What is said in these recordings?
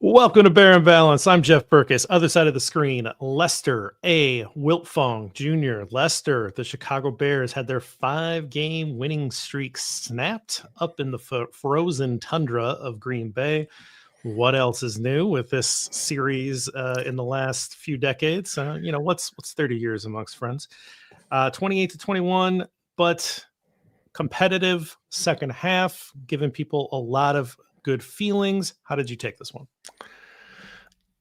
Welcome to Bear and Balance. I'm Jeff Burkus. Other side of the screen, Lester A. Wiltfong Jr. Lester, the Chicago Bears had their 5-game winning streak snapped up in the frozen tundra of Green Bay. What else is new with this series in the last few decades? What's 30 years amongst friends? 28-21, but competitive second half, giving people a lot of good feelings. How did you take this one?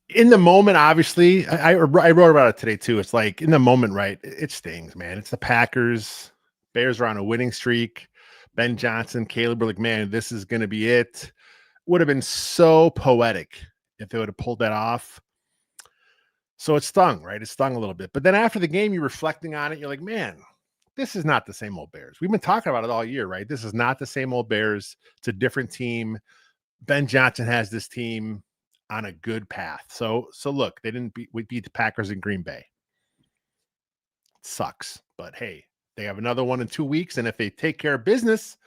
In the moment, obviously, I wrote about it today too. It's like in the moment, right? It stings, man. It's the Packers. Bears are on a winning streak. Ben Johnson, Caleb were like, man, this is going to be it. Would have been so poetic if they would have pulled that off. So it stung, right? It stung a little bit. But then after the game, you're reflecting on it. You're like, man, this is not the same old Bears. We've been talking about it all year, right? This is not the same old Bears. It's a different team. Ben Johnson has this team on a good path. So look, they didn't beat the Packers in Green Bay. It sucks, but hey, they have another one in 2 weeks, and if they take care of business,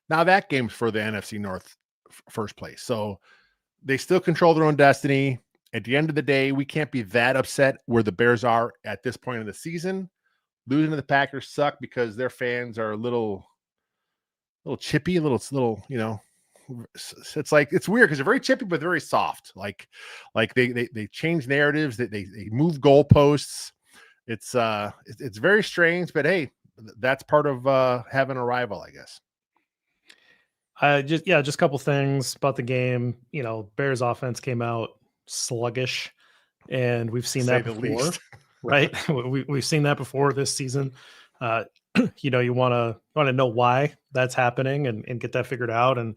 now that game's for the NFC North first place. So they still control their own destiny. At the end of the day, we can't be that upset where the Bears are at this point in the season. Losing to the Packers suck because their fans are a little chippy, a little, it's like it's weird because they're very chippy but very soft. Like they change narratives, they move goalposts. It's very strange, but hey, that's part of having a rival, I guess. Just a couple things about the game. Bears offense came out sluggish, and we've seen that before, right? We've seen that before this season. You want to know why that's happening and get that figured out. And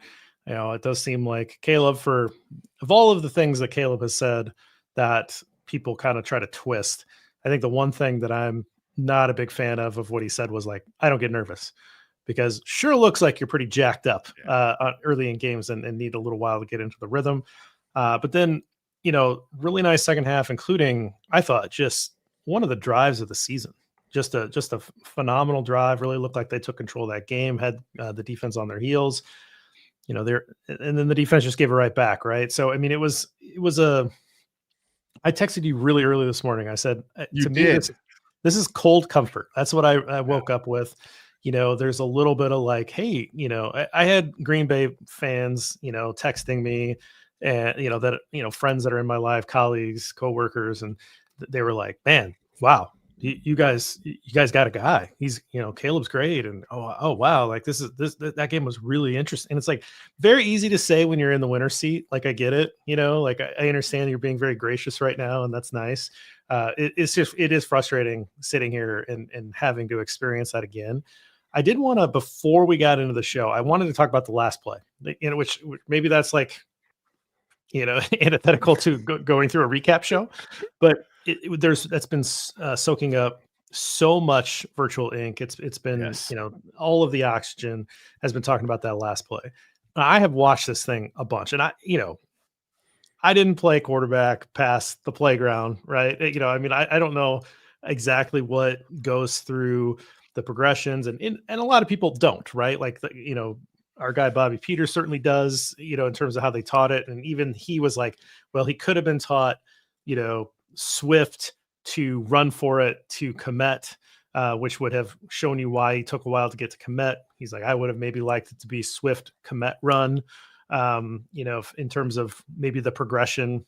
it does seem like Caleb, of all of the things that Caleb has said that people kind of try to twist, I think the one thing that I'm not a big fan of what he said was like, I don't get nervous, because sure looks like you're pretty jacked up early in games and need a little while to get into the rhythm. But then, really nice second half, including, I thought, just one of the drives of the season. Just a phenomenal drive. Really looked like they took control of that game, had the defense on their heels. And then the defense just gave it right back, right? So, I mean, it was I texted you really early this morning. I said, you did. This is cold comfort. That's what I woke up with. There's a little bit of like, hey, I had Green Bay fans, texting me, and, that, friends that are in my life, colleagues, coworkers, and they were like, man, wow, you guys got a guy. He's, Caleb's great. And, oh, wow. Like that game was really interesting. And it's like very easy to say when you're in the winner's seat. Like, I get it, like I understand you're being very gracious right now, and that's nice. It is frustrating sitting here and having to experience that again. I did want to, before we got into the show, I wanted to talk about the last play, which maybe that's like, antithetical to going through a recap show, but that's been soaking up so much virtual ink. It's been, Yes. all of the oxygen has been talking about that last play. I have watched this thing a bunch, and I didn't play quarterback past the playground, right? I mean, I don't know exactly what goes through the progressions, and a lot of people don't, right? Like, our guy Bobby Peters certainly does, in terms of how they taught it. And even he was like, well, he could have been taught, Swift to run for it to Komet, which would have shown you why he took a while to get to Komet. He's like, I would have maybe liked it to be Swift Komet run, in terms of maybe the progression.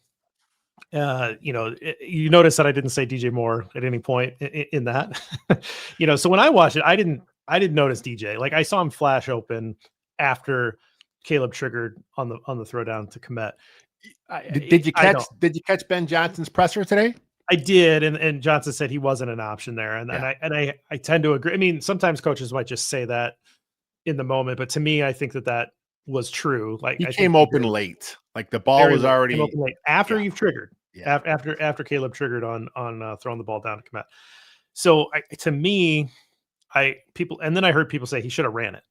You notice that I didn't say DJ Moore at any point in that. So when I watched it, I didn't notice DJ. Like, I saw him flash open after Caleb triggered on the throwdown to Komet. Did you catch Ben Johnson's presser today? I did, and Johnson said he wasn't an option there, and I tend to agree. I mean, sometimes coaches might just say that in the moment, but to me, I think that was true. Like, he came open late, like the ball was already open late after you've triggered. Yeah. After Caleb triggered on throwing the ball down to Komet. So to me, and then I heard people say he should have ran it.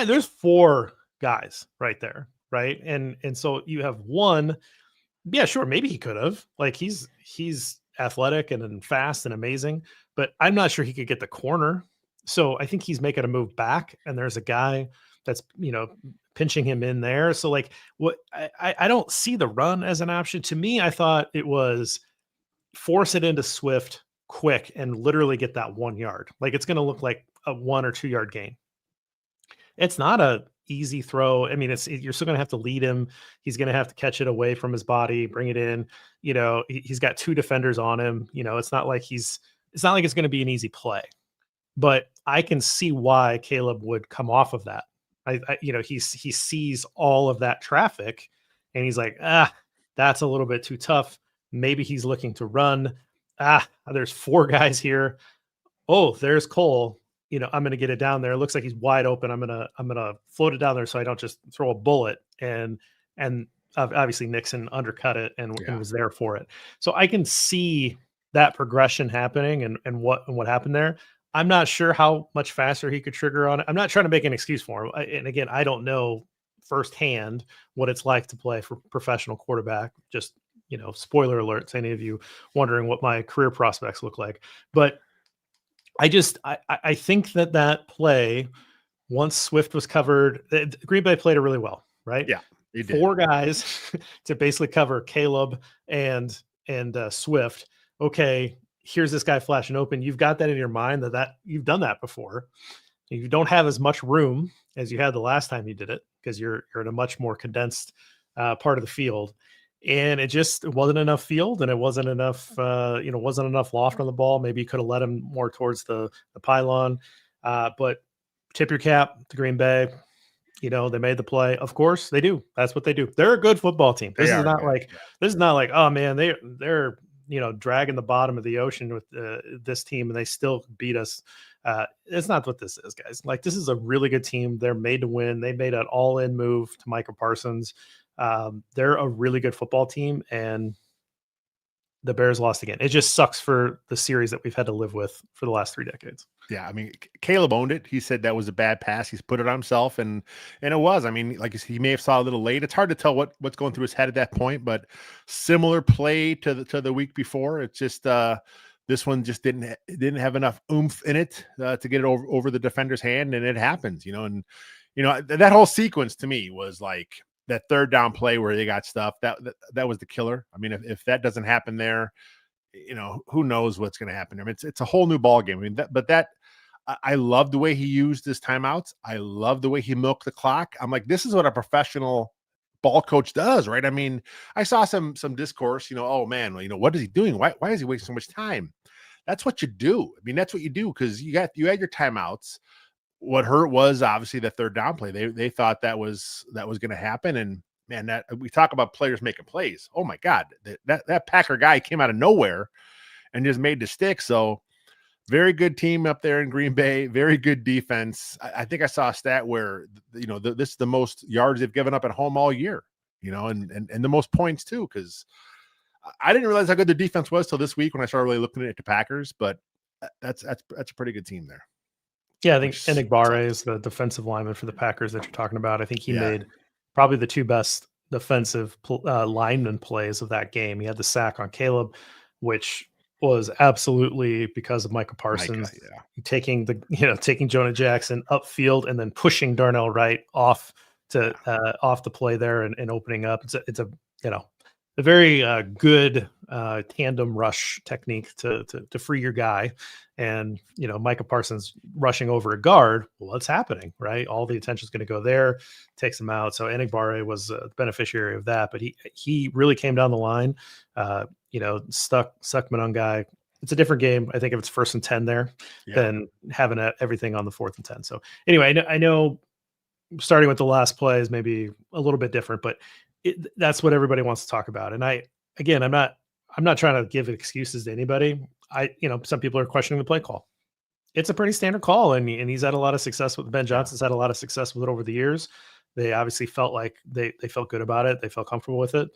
There's 4 guys right there, right? And so you have one. Yeah, sure, maybe he could have. Like, he's athletic and fast and amazing, but I'm not sure he could get the corner. So I think he's making a move back, and there's a guy that's pinching him in there. So like what I don't see the run as an option. To me, I thought it was force it into Swift quick and literally get that 1 yard. Like it's going to look like a 1 or 2 yard gain. It's not a easy throw. I mean, you're still going to have to lead him. He's going to have to catch it away from his body, bring it in. He's got 2 defenders on him. It's not like it's going to be an easy play. But I can see why Caleb would come off of that. He sees all of that traffic, and he's like, that's a little bit too tough. Maybe he's looking to run. There's 4 guys here. Oh, there's Cole. I'm going to get it down there. It looks like he's wide open. I'm gonna float it down there so I don't just throw a bullet. And obviously Nixon undercut it and was there for it. So I can see that progression happening and what happened there. I'm not sure how much faster he could trigger on it. I'm not trying to make an excuse for him. And again, I don't know firsthand what it's like to play for professional quarterback. Just, spoiler alert to any of you wondering what my career prospects look like. But I think that play, once Swift was covered, Green Bay played it really well, right? Yeah. 4 guys to basically cover Caleb and Swift. Okay, here's this guy flashing open. You've got that in your mind that you've done that before. You don't have as much room as you had the last time you did it because you're in a much more condensed part of the field. And it wasn't enough field, and it wasn't enough, wasn't enough loft on the ball. Maybe you could have led him more towards the pylon. But tip your cap to Green Bay. They made the play. Of course they do. That's what they do. They're a good football team. This is not like, oh man, they're dragging the bottom of the ocean with this team and they still beat us. It's not what this is, guys. Like, this is a really good team. They're made to win. They made an all-in move to Micah Parsons. They're a really good football team, and the Bears lost again. It just sucks for the series that we've had to live with for the last 3 decades. Yeah, I mean, Caleb owned it. He said that was a bad pass. He's put it on himself, and it was. I mean, like you said, he may have saw a little late. It's hard to tell what's going through his head at that point, but similar play to the week before. It's just this one just didn't have enough oomph in it to get it over the defender's hand, and it happens, And that whole sequence to me was like that 3rd down play where they got stuff. That was the killer. I mean, if that doesn't happen there, who knows what's going to happen. I mean, it's a whole new ball game. I mean, I love the way he used his timeouts. I love the way he milked the clock. I'm like, this is what a professional ball coach does, right? I mean, I saw some discourse, oh man, what is he doing? Why is he wasting so much time? That's what you do. I mean, that's what you do, because you had your timeouts. What hurt was obviously the 3rd down play. They thought that was going to happen, and man, that we talk about players making plays. Oh my God, that Packer guy came out of nowhere and just made the stick. So very good team up there in Green Bay. Very good defense. I think I saw a stat where this is the most yards they've given up at home all year. And the most points too, because I didn't realize how good the defense was till this week when I started really looking at the Packers. But that's a pretty good team there. Yeah, I think Enigbare is the defensive lineman for the Packers that you're talking about. I think he made probably the 2 best defensive lineman plays of that game. He had the sack on Caleb, which was absolutely because of Micah Parsons taking Jonah Jackson upfield and then pushing Darnell Wright off the play there and opening up. It's a very good tandem rush technique to free your guy. And, Micah Parsons rushing over a guard. Well, what's happening, right? All the attention is going to go there, takes him out. So Enigbare was a beneficiary of that, but he really came down the line, stuck Monongai. It's a different game. I think if it's 1st and 10 there than having everything on the 4th and 10. So anyway, I know starting with the last play is maybe a little bit different, but that's what everybody wants to talk about. And I'm not trying to give excuses to anybody. Some people are questioning the play call. It's a pretty standard call, and he's had a lot of success with Ben Johnson's had a lot of success with it over the years. They obviously felt like they felt good about it. They felt comfortable with it.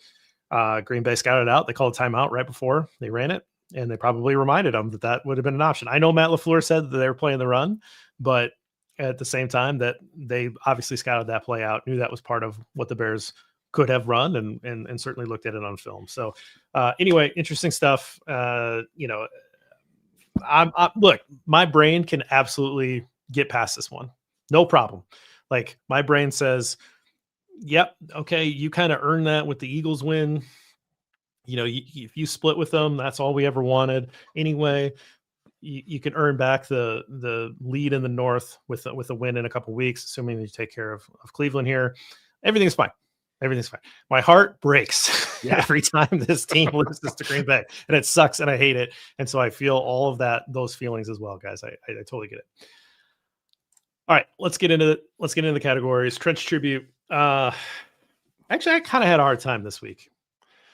Green Bay scouted out. They called a timeout right before they ran it, and they probably reminded them that would have been an option. I know Matt LaFleur said that they were playing the run, but at the same time that they obviously scouted that play out, knew that was part of what the Bears could have run, and certainly looked at it on film. So anyway, interesting stuff. Look, my brain can absolutely get past this one. No problem. Like, my brain says, Yep. Okay. You kind of earned that with the Eagles win. If you split with them, that's all we ever wanted. Anyway, you can earn back the lead in the North with a win in a couple weeks, assuming you take care of Cleveland here. Everything's fine. Everything's fine. My heart breaks every time this team loses to Green Bay, and it sucks, and I hate it. And so I feel all of those feelings as well, guys. I totally get it. All right, let's get into the categories. Trench tribute. Actually, I kind of had a hard time this week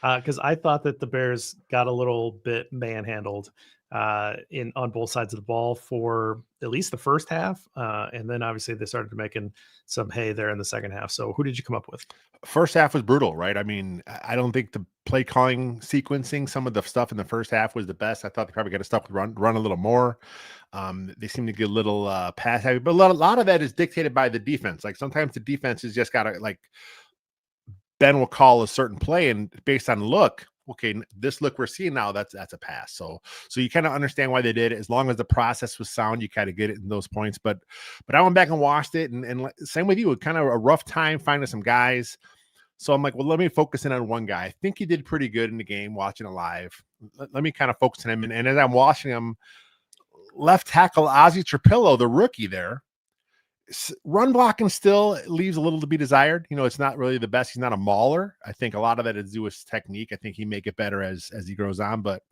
because I thought that the Bears got a little bit manhandled on both sides of the ball for at least the first half, and then obviously they started making some hay there in the second half. So, who did you come up with? First half was brutal, right? I mean, I don't think the play calling, sequencing, some of the stuff in the first half was the best. I thought they probably got to stop run a little more. They seem to get a little pass heavy, but a lot of that is dictated by the defense. Like sometimes the defense has just got to like Ben will call a certain play, and based on look, okay, this look we're seeing now, that's a pass. So you kind of understand why they did it. As long as the process was sound, you kind of get it in those points. But I went back and watched it, and same with you, it kind of a rough time finding some guys. So I'm like, well, let me focus in on one guy. I think he did pretty good in the game, watching it live. Let me kind of focus on him. And as I'm watching him, left tackle Ozzie Trapillo, the rookie there, run blocking still leaves a little to be desired. It's not really the best. He's not a mauler. I think a lot of that is due to his technique. I think he may get better as he grows on, but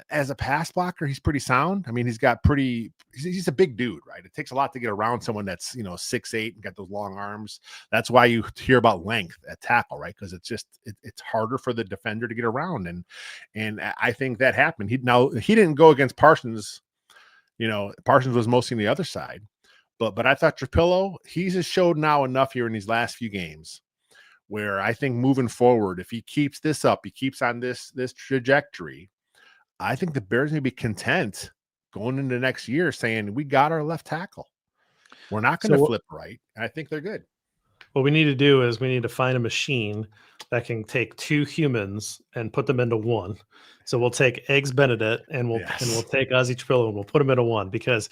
as a pass blocker, he's pretty sound. I mean, he's a big dude, right? It takes a lot to get around someone that's 6'8" and got those long arms. That's why you hear about length at tackle, right? Because it's harder for the defender to get around, and I think that happened. He didn't go against Parsons. Parsons was mostly on the other side. But I thought Trapillo, he's just showed now enough here in these last few games where I think moving forward, if he keeps this up, he keeps on this trajectory, I think the Bears may be content going into next year saying, we got our left tackle. We're not going to flip right. I think they're good. What we need to do is we need to find a machine that can take two humans and put them into one. So we'll take Eggs Benedict and we'll take Ozzie Trapillo and we'll put them into one, because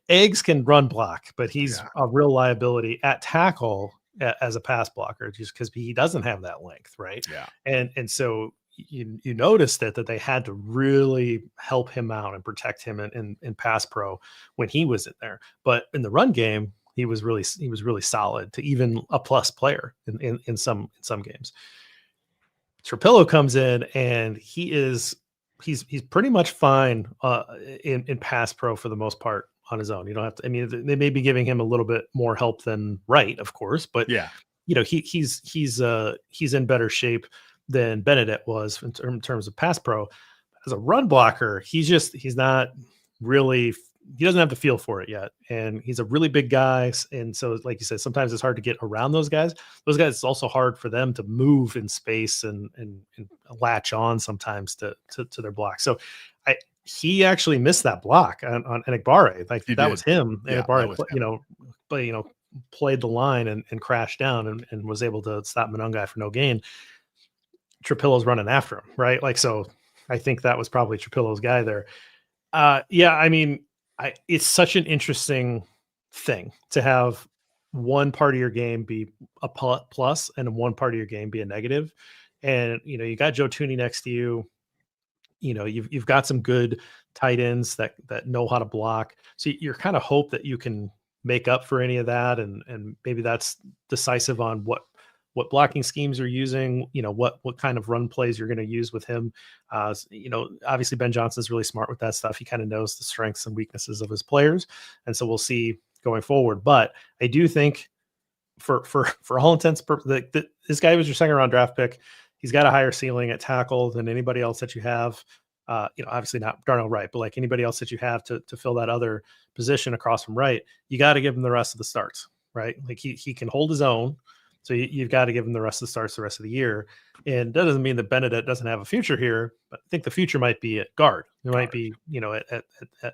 Eggs can run block, but he's a real liability at tackle as a pass blocker, just because he doesn't have that length, right? Yeah. And so you noticed that they had to really help him out and protect him in pass pro when he was in there. But in the run game, he was really solid, to even a plus player in some games. Trapillo comes in and he's pretty much fine in pass pro for the most part on his own. You don't have to. I mean, they may be giving him a little bit more help than Wright, of course, but he's in better shape than Benedict was in terms of pass pro. As a run blocker, he's not really. He doesn't have the feel for it yet, and he's a really big guy. And so, like you said, sometimes it's hard to get around those guys. Those guys, it's also hard for them to move in space and latch on sometimes to their block. So, he actually missed that block on Enagbare. Like that was him. Enagbare, played the line and crashed down and was able to stop Monongai for no gain. Trapillo's running after him, right? Like, so I think that was probably Trapillo's guy there. I mean, it's such an interesting thing to have one part of your game be a plus and one part of your game be a negative. And, you got Joe Thuney next to you. You've got some good tight ends that know how to block. So you're kind of hope that you can make up for any of that. And maybe that's decisive on what blocking schemes you're using, what kind of run plays you're going to use with him. Obviously Ben Johnson's really smart with that stuff. He kind of knows the strengths and weaknesses of his players. And so we'll see going forward. But I do think for all intents and purposes, this guy was your second round draft pick. He's got a higher ceiling at tackle than anybody else that you have. Obviously not Darnell Wright, but like anybody else that you have to fill that other position across from Wright, you got to give him the rest of the starts, right? Like he can hold his own. So you've got to give him the rest of the starts the rest of the year. And that doesn't mean that Benedict doesn't have a future here, but I think the future might be at guard. It might be, at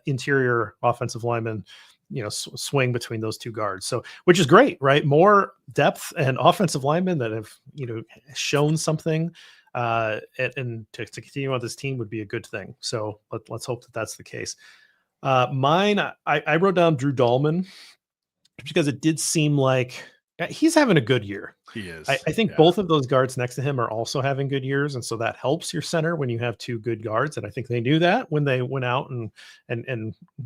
interior offensive lineman, swing between those two guards. So, which is great, right? More depth and offensive linemen that have, shown something and to continue on this team would be a good thing. So let's hope that that's the case. Mine, I wrote down Drew Dahlman because it did seem like He's having a good year. He is. I think both of those guards next to him are also having good years, and so that helps your center when you have two good guards. And I think they knew that when they went out and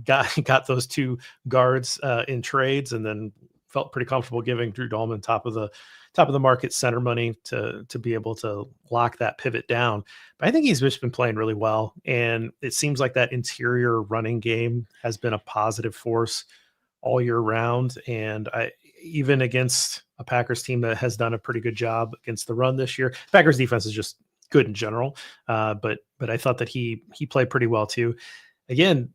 got those two guards in trades, and then felt pretty comfortable giving Drew Dolman top of the market center money to be able to lock that pivot down. But I think he's just been playing really well, and it seems like that interior running game has been a positive force all year round. And even against a Packers team that has done a pretty good job against the run this year, Packers defense is just good in general. But I thought that he played pretty well too. Again,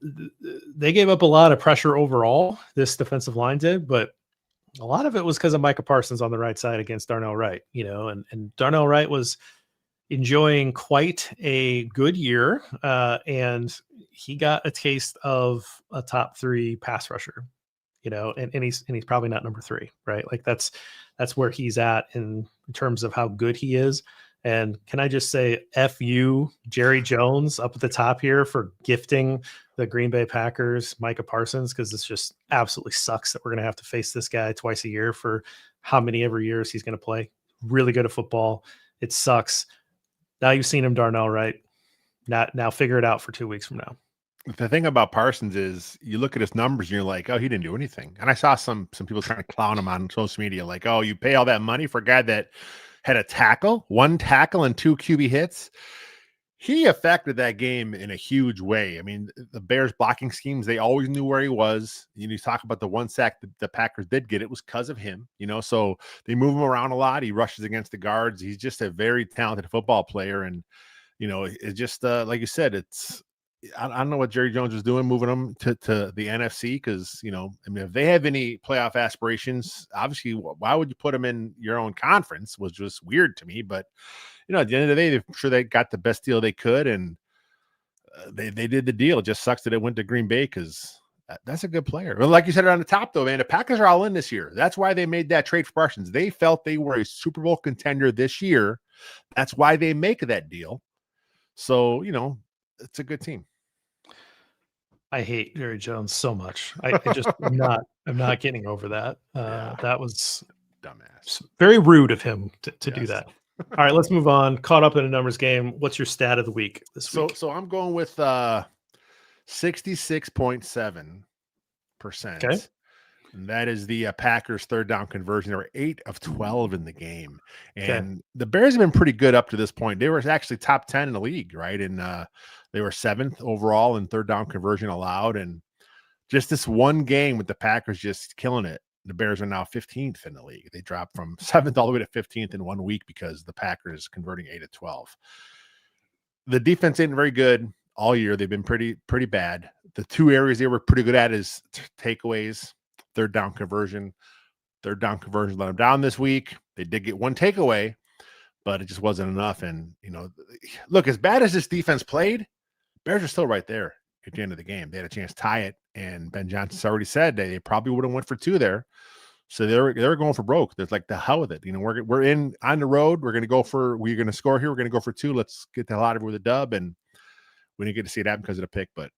they gave up a lot of pressure overall. This defensive line did, but a lot of it was because of Micah Parsons on the right side against Darnell Wright, and Darnell Wright was enjoying quite a good year. And he got a taste of a top 3 pass rusher, and he's probably not number 3, right? Like that's where he's at in terms of how good he is. And can I just say, F you, Jerry Jones, up at the top here for gifting the Green Bay Packers Micah Parsons, because this just absolutely sucks that we're going to have to face this guy twice a year for how many ever years he's going to play. Really good at football. It sucks. Now you've seen him, Darnell, right? Now figure it out for 2 weeks from now. The thing about Parsons is you look at his numbers and you're like, oh, he didn't do anything. And I saw some people trying to clown him on social media, like, oh, you pay all that money for a guy that had one tackle and 2 QB hits. He affected that game in a huge way. I mean, the Bears blocking schemes, they always knew where he was. You talk about the one sack that the Packers did get, it was because of him, so they move him around a lot. He rushes against the guards. He's just a very talented football player. And, it's just like you said, I don't know what Jerry Jones was doing, moving them to the NFC, because, if they have any playoff aspirations, obviously, why would you put them in your own conference? Was just weird to me. But, at the end of the day, I'm sure they got the best deal they could, and they did the deal. It just sucks that it went to Green Bay, because that's a good player. Well, like you said on the top, though, man, the Packers are all in this year. That's why they made that trade for Parsons. They felt they were a Super Bowl contender this year. That's why they make that deal. So, it's a good team. I hate Jerry Jones so much. I just I'm not getting over that. That was dumbass. Very rude of him to do that. All right, let's move on. Caught up in a numbers game. What's your stat of the week this week? So I'm going with 66.7%. Okay. And that is the Packers' third down conversion. They were 8 of 12 in the game. And the Bears have been pretty good up to this point. They were actually top 10 in the league, right? And they were 7th overall in third down conversion allowed. And just this one game with the Packers just killing it. The Bears are now 15th in the league. They dropped from 7th all the way to 15th in 1 week because the Packers converting 8 of 12. The defense ain't very good all year. They've been pretty bad. The 2 areas they were pretty good at is takeaways, third down conversion. Third down conversion let them down this week. They did get 1 takeaway, but it just wasn't enough. And, look, as bad as this defense played, Bears are still right there at the end of the game. They had a chance to tie it, and Ben Johnson's already said they probably would have went for 2 there. So they were going for broke. There's like the hell with it. We're in on the road. We're going to score here. We're going to go for 2. Let's get the hell out of here with a dub. And we didn't get to see it happen because of the pick. But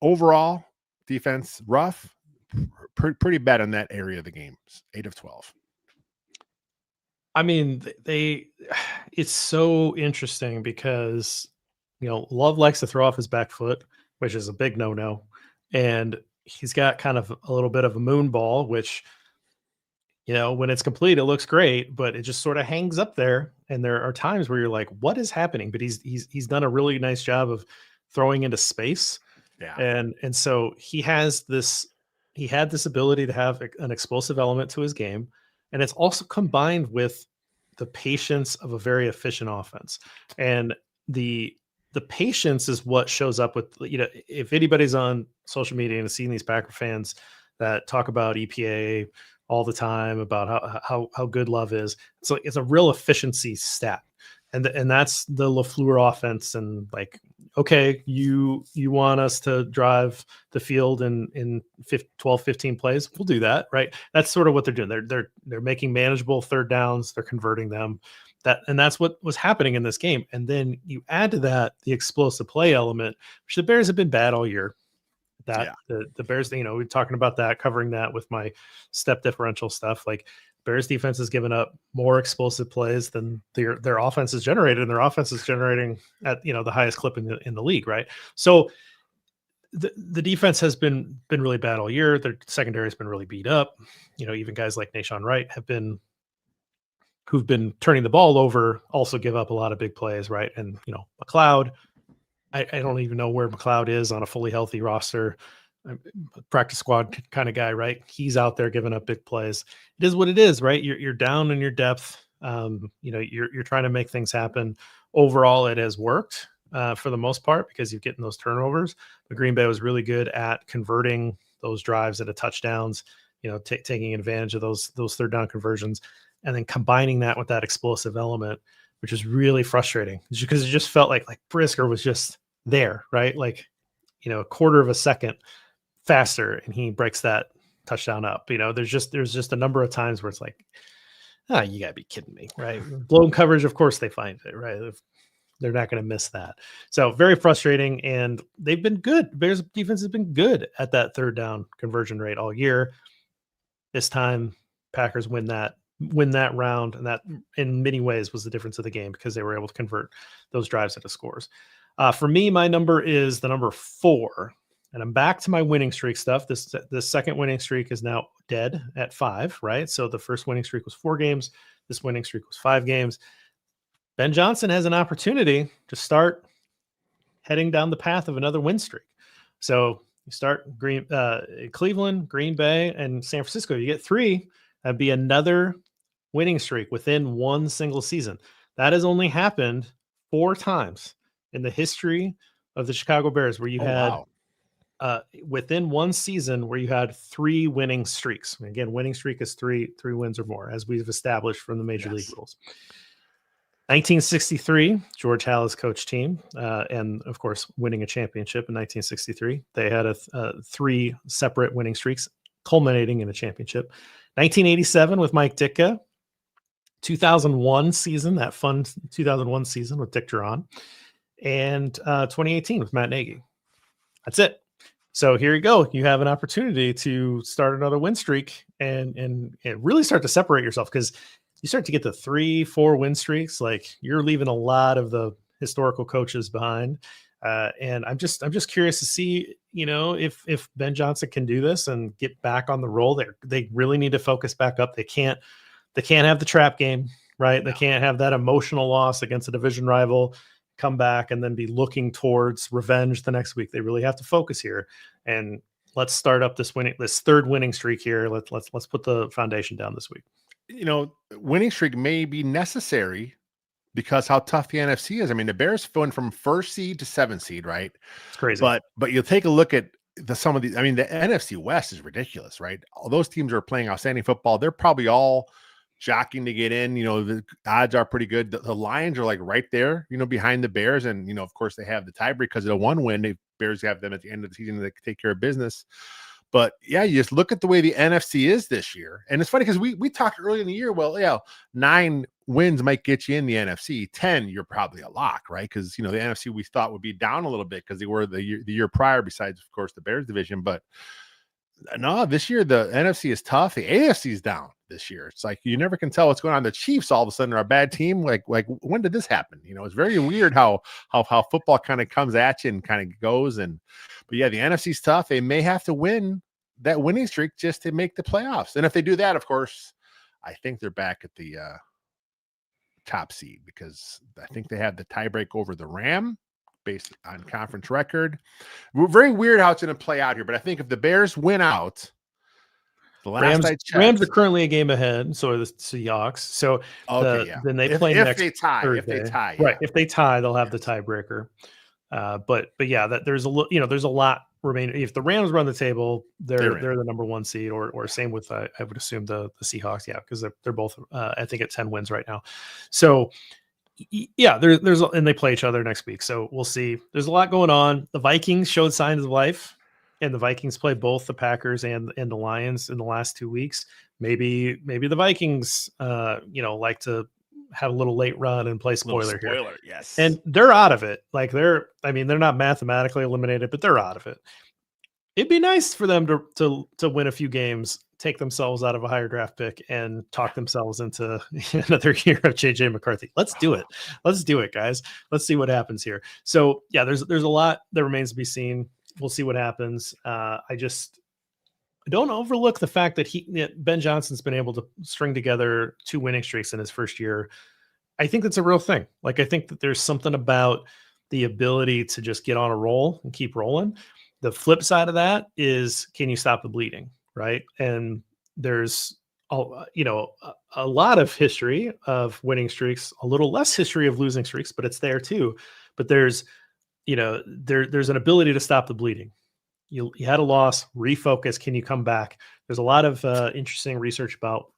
overall, defense rough, pretty bad in that area of the game. 8 of 12. I mean, it's so interesting because, Love likes to throw off his back foot, which is a big no-no. And he's got kind of a little bit of a moon ball, which, when it's complete, it looks great, but it just sort of hangs up there. And there are times where you're like, what is happening? But he's done a really nice job of throwing into space. Yeah. And so he had this ability to have an explosive element to his game. And it's also combined with the patience of a very efficient offense. And the patience is what shows up with, if anybody's on social media and seeing these Packer fans that talk about EPA all the time, about how good Love is, it's a real efficiency stat. And that's the LaFleur offense. And like, okay, you want us to drive the field in 12, 15 plays. We'll do that. Right. That's sort of what they're doing. They're making manageable third downs. They're converting them. And that's what was happening in this game. And then you add to that the explosive play element, which the Bears have been bad all year. The Bears, we're talking about that, covering that with my step differential stuff. Like, Bears defense has given up more explosive plays than their offense is generated, and their offense is generating at the highest clip in the league, right? So the defense has been really bad all year. Their secondary has been really beat up. Even guys like Nashawn Wright who've been turning the ball over also give up a lot of big plays, right? And McLeod, I don't even know where McLeod is on a fully healthy roster. Practice squad kind of guy, right? He's out there giving up big plays. It is what it is, right? You're down in your depth. You're trying to make things happen. Overall, it has worked for the most part because you're getting those turnovers. But Green Bay was really good at converting those drives into touchdowns. Taking advantage of those third down conversions, and then combining that with that explosive element, which is really frustrating because it just felt like Brisker was just there, right? A quarter of a second faster, and he breaks that touchdown up. There's just a number of times where it's like, you gotta be kidding me, right? Blown coverage, of course they find it, right? They're not going to miss that. So very frustrating, and they've been good. Bears defense has been good at that third down conversion rate all year. This time, Packers win that round, and that in many ways was the difference of the game because they were able to convert those drives into scores. For me, my number is the number 4. And I'm back to my winning streak stuff. This second winning streak is now dead at 5, right? So the first winning streak was 4 games. This winning streak was 5 games. Ben Johnson has an opportunity to start heading down the path of another win streak. So you start Cleveland, Green Bay, and San Francisco. You get 3. That'd be another winning streak within one single season. That has only happened 4 times in the history of the Chicago Bears where you had within one season where you had 3 winning streaks. Again, winning streak is 3 wins or more, as we've established from the Major League rules. 1963, George Halas coach team, and of course, winning a championship in 1963. They had 3 separate winning streaks, culminating in a championship. 1987 with Mike Ditka. 2001 season, that fun 2001 season with Dick Duran, and 2018 with Matt Nagy. That's it. So here you go. You have an opportunity to start another win streak and really start to separate yourself, because you start to get the 3-4 win streaks. You're leaving a lot of the historical coaches behind. And I'm just curious to see, if Ben Johnson can do this and get back on the roll. They really need to focus back up. They can't have the trap game, right? They can't have that emotional loss against a division rival, come back and then be looking towards revenge the next week. They really have to focus here, and let's start up this third winning streak here. Let's put the foundation down this week. Winning streak may be necessary because how tough the NFC is. I mean, the Bears going from 1st seed to 7th seed, right? It's crazy. But you'll take a look at some of the. I mean, the NFC West is ridiculous, right? All those teams are playing outstanding football. They're probably all jockeying to get in. The odds are pretty good. The Lions are right there, behind the Bears, and of course they have the tiebreak because of the 1 win. The Bears have them at the end of the season to take care of business. But yeah, you just look at the way the NFC is this year. And it's funny because we talked early in the year, 9 wins might get you in the NFC. 10, you're probably a lock, right? Because, the NFC we thought would be down a little bit because they were the year prior, besides, of course, the Bears division. But no, this year the NFC is tough. The AFC is down this year. It's you never can tell what's going on. The Chiefs all of a sudden are a bad team. Like when did this happen? It's very weird how football kind of comes at you and kind of goes. But yeah, the NFC's tough. They may have to win that winning streak just to make the playoffs. And if they do that, of course, I think they're back at the top seed, because I think they have the tiebreak over the Ram based on conference record. Very weird how it's going to play out here, but I think if the Bears win out, the last Rams are currently a game ahead, so are the Seahawks. So then they play next Thursday. If they tie, right? If they tie, they'll have the tiebreaker. But yeah, there's a lot remaining. If the Rams run the table, they're the number 1 seed, or same with I would assume the Seahawks, because they're both I think at 10 wins right now. So yeah, and they play each other next week, so we'll see. There's a lot going on. The Vikings showed signs of life, and the Vikings play both the Packers and the Lions in the last 2 weeks. Maybe the Vikings like to have a little late run and play spoiler here. Yes. And they're out of it. They're not mathematically eliminated, but they're out of it. It'd be nice for them to win a few games take themselves out of a higher draft pick and talk themselves into another year of JJ McCarthy. Let's do it. Let's do it, guys. Let's see what happens here. So yeah, there's a lot that remains to be seen. We'll see what happens. I don't overlook the fact that Ben Johnson's been able to string together 2 winning streaks in his first year. I think that's a real thing. Like, I think that there's something about the ability to just get on a roll and keep rolling. The flip side of that is, can you stop the bleeding? Right. And there's, a lot of history of winning streaks, a little less history of losing streaks, but it's there too. But there's an ability to stop the bleeding. You had a loss, refocus. Can you come back? There's a lot of interesting research about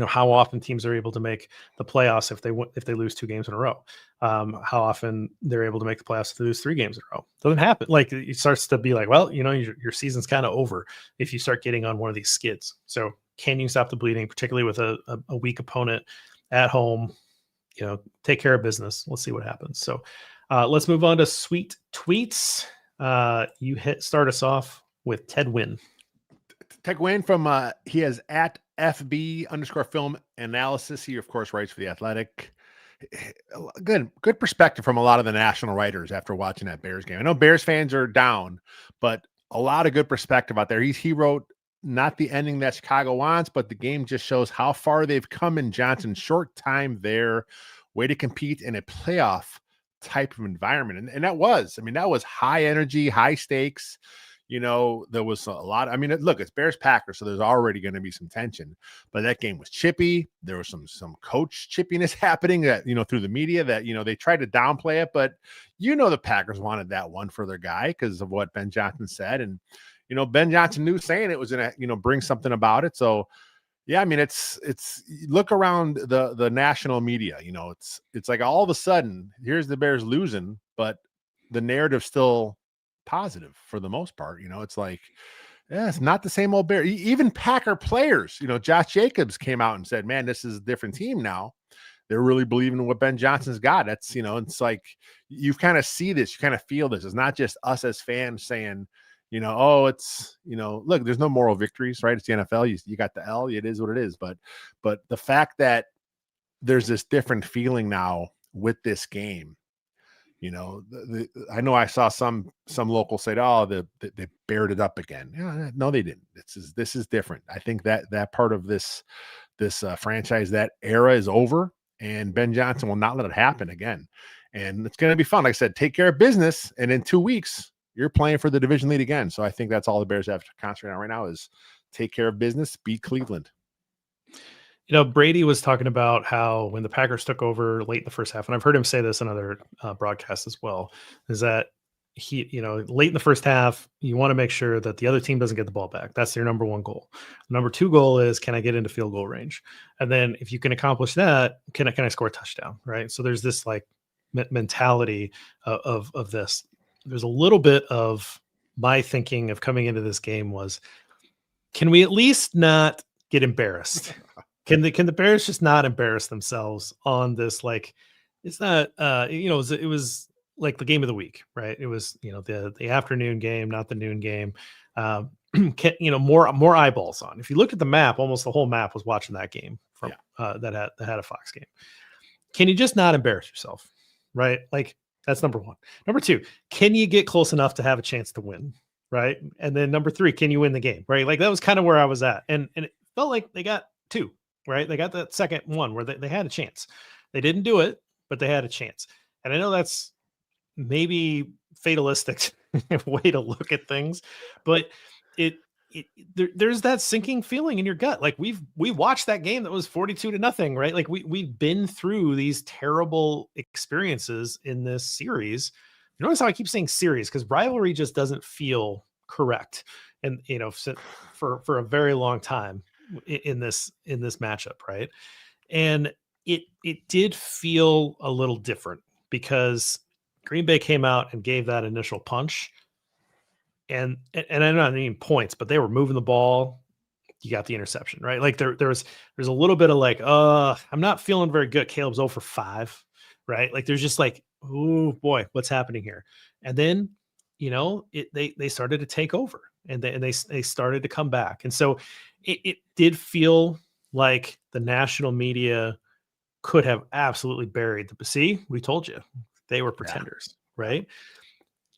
how often teams are able to make the playoffs if they lose 2 games in a row. How often they're able to make the playoffs if they lose 3 games in a row. Doesn't happen. Like, it starts to be like, well, your season's kind of over if you start getting on one of these skids. So can you stop the bleeding, particularly with a weak opponent at home? Take care of business. Let's see what happens. So let's move on to sweet tweets. Start us off with Ted Wynn. Ted Wynn from he has at FB_film analysis. He of course writes for The Athletic. Good perspective from a lot of the national writers after watching that Bears game. I know Bears fans are down, but a lot of good perspective out there. He wrote, not the ending that Chicago wants, but the game just shows how far they've come in Johnson's short time there. Way to compete in a playoff type of environment. And that was high energy, high stakes. There was a lot. Look, it's Bears Packers, so there's already going to be some tension, but that game was chippy. There was some coach chippiness happening that, through the media that, they tried to downplay it, but the Packers wanted that one for their guy because of what Ben Johnson said. And, Ben Johnson knew saying it was going to, bring something about it. So yeah, it's look around the national media, it's like all of a sudden here's the Bears losing, but the narrative's still positive for the most part. It's like, yeah, it's not the same old Bear. Even Packer players, Josh Jacobs came out and said, man, this is a different team now. They're really believing in what Ben Johnson's got. That's, it's like, you kind of see this, you kind of feel this. It's not just us as fans saying, it's, look, there's no moral victories, right? It's the NFL. You got the L, it is what it is. But the fact that there's this different feeling now with this game, I know I saw some local say, oh, they bared it up again. Yeah, no, they didn't. This is different. I think that part of this franchise, that era is over, and Ben Johnson will not let it happen again. And it's going to be fun. Like I said, take care of business, and in 2 weeks, you're playing for the division lead again. So I think that's all the Bears have to concentrate on right now is take care of business, beat Cleveland. Brady was talking about how when the Packers took over late in the first half, and I've heard him say this in other broadcasts as well, is that late in the first half, you want to make sure that the other team doesn't get the ball back. That's your number 1 goal. Number 2 goal is, can I get into field goal range? And then if you can accomplish that, can I score a touchdown? Right. So there's this like mentality of this. There's a little bit of my thinking of coming into this game was, can we at least not get embarrassed? Can the Bears just not embarrass themselves on this? Like, it's not, it was like the game of the week, right? It was, the afternoon game, not the noon game. More eyeballs on. If you look at the map, almost the whole map was watching that game from that had a Fox game. Can you just not embarrass yourself, right? Like, that's number 1. Number 2, can you get close enough to have a chance to win, right? And then number 3, can you win the game, right? Like, that was kind of where I was at, and it felt like they got 2. Right. They got that second one where they had a chance. They didn't do it, but they had a chance. And I know that's maybe fatalistic way to look at things, but there's that sinking feeling in your gut. Like we watched that game that was 42-0, right? Like we've been through these terrible experiences in this series. You notice how I keep saying series, because rivalry just doesn't feel correct. And, for a very long time in this matchup, right? And it did feel a little different because Green Bay came out and gave that initial punch, and I'm not mean points, but they were moving the ball. You got the interception, right? Like there's a little bit of like, I'm not feeling very good. Caleb's 0 for 5, right? Like there's just like, oh boy, what's happening here? And then they started to take over, and they started to come back. And so it did feel like the national media could have absolutely buried the, see, we told you they were pretenders, right?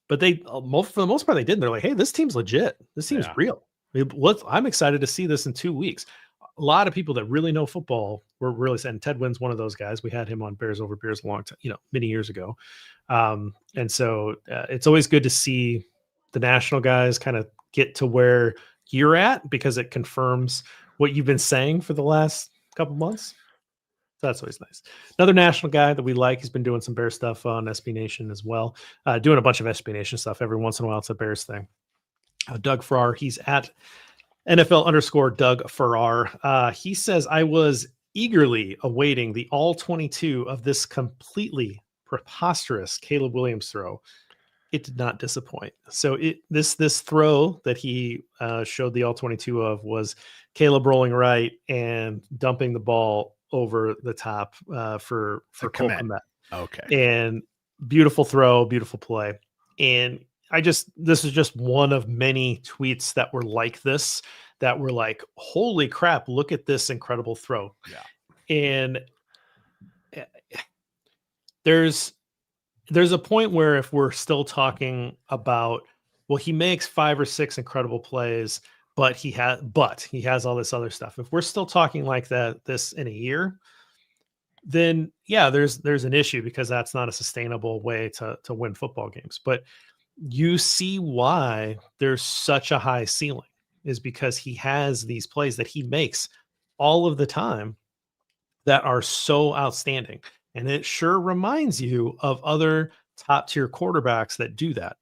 But they for the most part they didn't. They're like, hey, this team's legit. This team's real. I'm excited to see this in 2 weeks. A lot of people that really know football were really saying Ted Wynn's one of those guys. We had him on Bears Over Beers a long time, many years ago. And so it's always good to see the national guys kind of get to where you're at, because it confirms what you've been saying for the last couple months. So that's always nice. Another national guy that we like, he's been doing some Bear stuff on SB Nation as well, doing a bunch of SB Nation stuff every once in a while. It's a Bears thing. Doug Farrar, he's at NFL_Doug Farrar. He says, I was eagerly awaiting the all 22 of this completely preposterous Caleb Williams throw. It did not disappoint. So this throw that he showed the all 22 of was Caleb rolling right and dumping the ball over the top for Cole Kmet. Okay. And beautiful throw, beautiful play. And this is just one of many tweets that were like this, that were like, holy crap, look at this incredible throw. Yeah. And there's a point where if we're still talking about, well, he makes 5 or 6 incredible plays, but he has all this other stuff. If we're still talking like this in a year, then yeah, there's an issue, because that's not a sustainable way to win football games. But you see why there's such a high ceiling, is because he has these plays that he makes all of the time that are so outstanding. And it sure reminds you of other top tier quarterbacks that do that.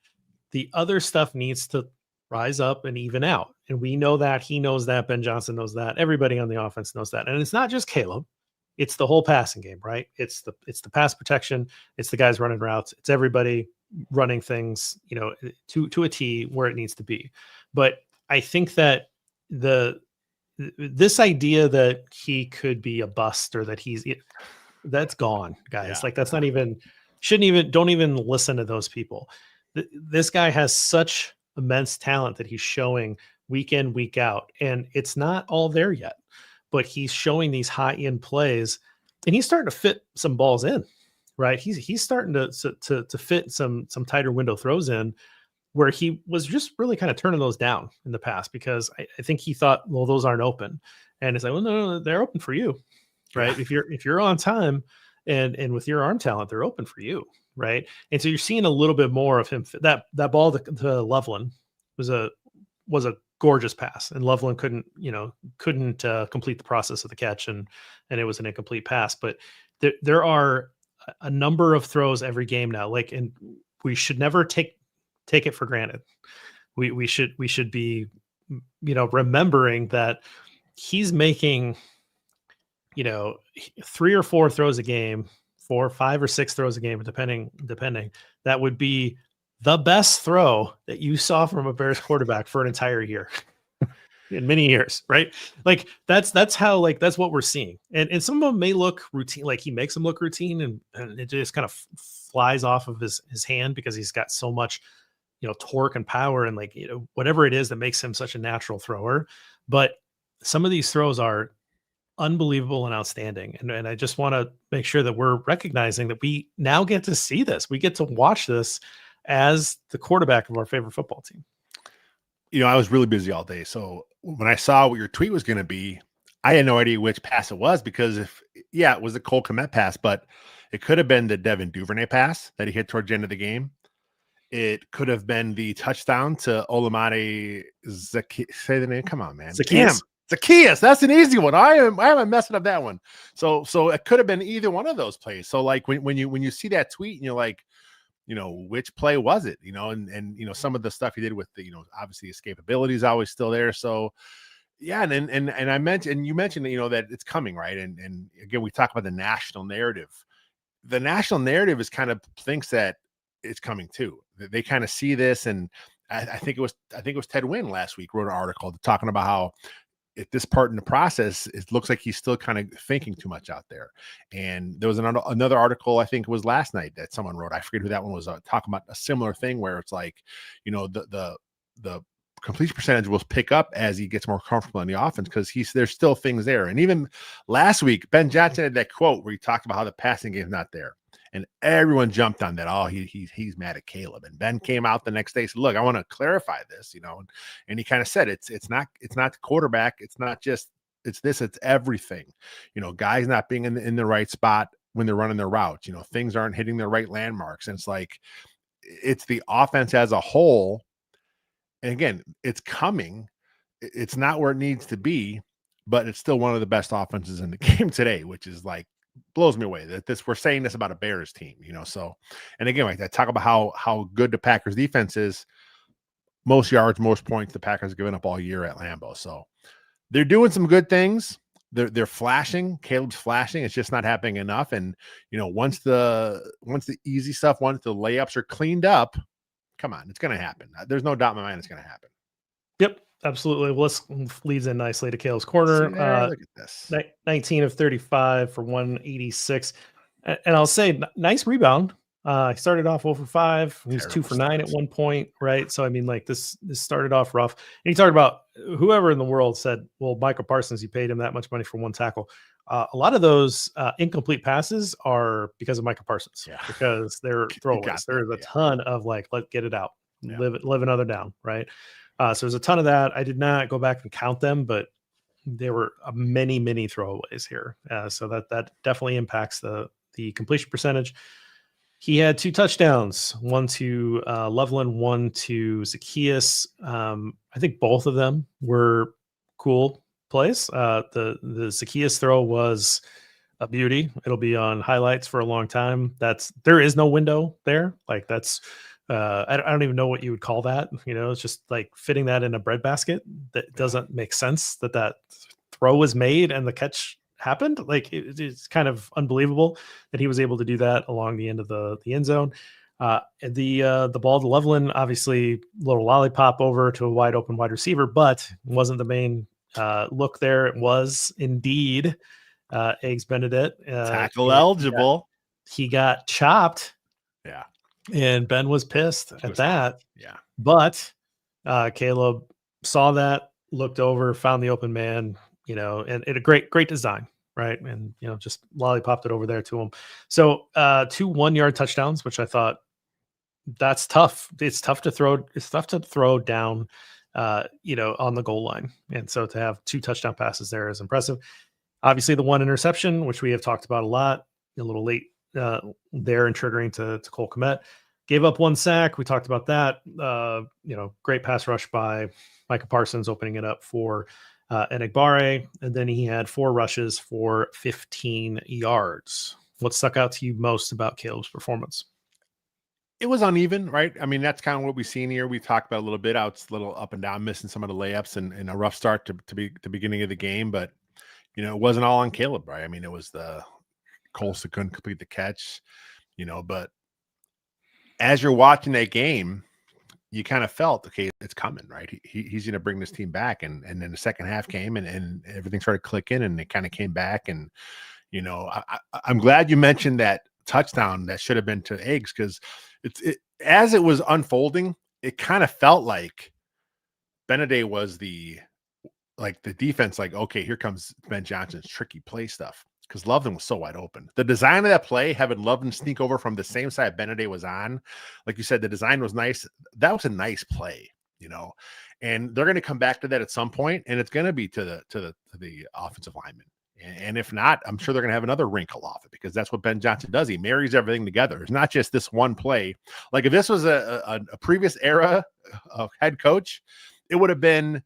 The other stuff needs to rise up and even out. And we know that. He knows that. Ben Johnson knows that. Everybody on the offense knows that. And it's not just Caleb. It's the whole passing game, right? It's the pass protection. It's the guys running routes. It's everybody running things, to a T where it needs to be. But I think that this idea that he could be a bust, or that that's gone, guys. Yeah. Like, that's not even, don't even listen to those people. This guy has such immense talent that he's showing week in, week out, and it's not all there yet, but he's showing these high end plays, and he's starting to fit some balls in, right? He's starting to fit some tighter window throws in, where he was just really kind of turning those down in the past, because I think he thought, well, those aren't open. And it's like, well, no, they're open for you, right? Yeah. If you're on time and with your arm talent, they're open for you, right? And so you're seeing a little bit more of him. That ball to Loveland was a gorgeous pass, and Loveland couldn't complete the process of the catch, and it was an incomplete pass. But there are a number of throws every game now, like, and we should never take it for granted. We should be, remembering that he's making, 3 or 4 throws a game, 4, 5 or 6 throws a game, depending. That would be the best throw that you saw from a Bears quarterback for an entire year. In many years, right? Like, that's what we're seeing. And some of them may look routine, like he makes them look routine, and it just kind of flies off of his hand, because he's got so much, torque and power, and whatever it is that makes him such a natural thrower. But some of these throws are unbelievable and outstanding. And I just want to make sure that we're recognizing that we now get to see this. We get to watch this as the quarterback of our favorite football team. I was really busy all day. So when I saw what your tweet was going to be, I had no idea which pass it was, because it was the Cole Kmet pass, but it could have been the Devin Duvernay pass that he hit towards the end of the game. It could have been the touchdown to Olamide say the name. Come on, man. Zacchaeus. That's an easy one. I am messing up that one. So it could have been either one of those plays. So like when you see that tweet and you're like, which play was it? And some of the stuff he did with the, obviously escapability is always still there. So yeah, and I mentioned, you mentioned that it's coming, right? And again, we talk about the national narrative. The national narrative is kind of thinks that it's coming too. They kind of see this, and I think it was Ted Wynn last week wrote an article talking about how at this part in the process, it looks like he's still kind of thinking too much out there. And there was another article, I think it was last night, that someone wrote. I forget who that one was, talking about a similar thing where it's like, the completion percentage will pick up as he gets more comfortable in the offense, because there's still things there. And even last week, Ben Johnson had that quote where he talked about how the passing game's not there. And everyone jumped on that. Oh, he's mad at Caleb. And Ben came out the next day and said, look, I want to clarify this, and he kind of said it's not the quarterback. It's not just it's everything. Guys not being in the right spot when they're running their routes. Things aren't hitting their right landmarks. And it's like it's the offense as a whole. And again, it's coming. It's not where it needs to be, but it's still one of the best offenses in the game today, which is like blows me away that we're saying this about a Bears team, So, and again, like I talk about how good the Packers defense is. Most yards, most points the Packers have given up all year at Lambeau. So they're doing some good things. They're flashing. Caleb's flashing. It's just not happening enough. And once the easy stuff, once the layups are cleaned up, come on, it's going to happen. There's no doubt in my mind it's going to happen. Yep, absolutely. Well, this leads in nicely to Caleb's corner. Look at this. 19 of 35 for 186. And I'll say, nice rebound. He started off 0 for 5. He was 2 for 9 at one point, right? So, I mean, like this started off rough. And he talked about whoever in the world said, well, Micah Parsons, you paid him that much money for one tackle. A lot of those incomplete passes are because of Micah Parsons, because they're throwaways. There's a ton of let's get it out, live another down, right? So there's a ton of that. I did not go back and count them, but there were many throwaways here. So that definitely impacts the completion percentage. He had 2 touchdowns, one to Loveland, one to Zacchaeus. I think both of them were cool plays. The Zacchaeus throw was a beauty. It'll be on highlights for a long time. There is no window there. Like that's I don't even know what you would call that. It's just like fitting that in a breadbasket. That doesn't make sense that throw was made and the catch happened. Like it's kind of unbelievable that he was able to do that along the end of the end zone. The ball to Loveland, obviously little lollipop over to a wide open wide receiver, but wasn't the main look there. It was indeed Eggs Benedict. Tackle eligible. He got chopped. Yeah. And Ben was pissed at that. Yeah. But Caleb saw that, looked over, found the open man, and it a great design, right? And just lollipopped it over there to him. So 2 1-yard touchdowns, which I thought that's tough. It's tough to throw. It's tough to throw down, on the goal line. And so to have 2 touchdown passes there is impressive. Obviously, the 1 interception, which we have talked about a lot, a little late there and triggering to Cole Kmet. Gave up 1 sack. We talked about that. Great pass rush by Micah Parsons, opening it up for Enagbare. And then he had 4 rushes for 15 yards. What stuck out to you most about Caleb's performance? It was uneven, right? I mean, that's kind of what we've seen here. We talked about a little bit. It's a little up and down, missing some of the layups and a rough start to be the beginning of the game. But, it wasn't all on Caleb, right? I mean, it was the Colts that couldn't complete the catch, but as you're watching that game, you kind of felt, okay, it's coming, right? He's going to bring this team back. And then the second half came and everything started clicking and it kind of came back. And, I'm glad you mentioned that touchdown that should have been to Eggs, because as it was unfolding, it kind of felt like Benedict was the defense, okay, here comes Ben Johnson's tricky play stuff, because Loveland was so wide open. The design of that play, having Loveland sneak over from the same side Benedict was on, like you said, the design was nice. That was a nice play, and they're going to come back to that at some point, and it's going to be to the offensive lineman. And if not, I'm sure they're going to have another wrinkle off it, because that's what Ben Johnson does. He marries everything together. It's not just this one play. Like if this was a previous era of head coach, it would have been,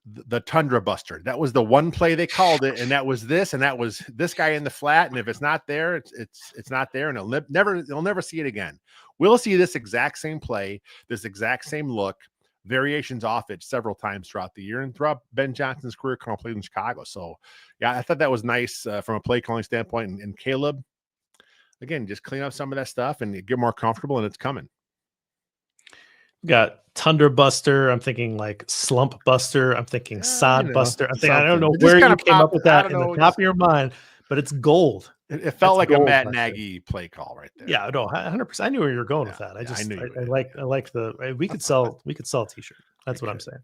the Tundra Buster. That was the one play they called it, and that was this, and that was this guy in the flat. And if it's not there, it's not there, and they'll never see it again. We'll see this exact same play, this exact same look, variations off it several times throughout the year and throughout Ben Johnson's career completely in Chicago. So, yeah, I thought that was nice from a play calling standpoint. And Caleb, again, just clean up some of that stuff and get more comfortable, and it's coming. got Tundra Buster. I'm thinking like Slump Buster. I'm thinking Sod Buster. I'm thinking, I don't know where you came up with that in the top of your mind, but it's gold. It felt like a Matt Nagy play call right there. Yeah, no, 100%. I knew where you were going with that. I like the we could sell a t-shirt. That's what I'm saying.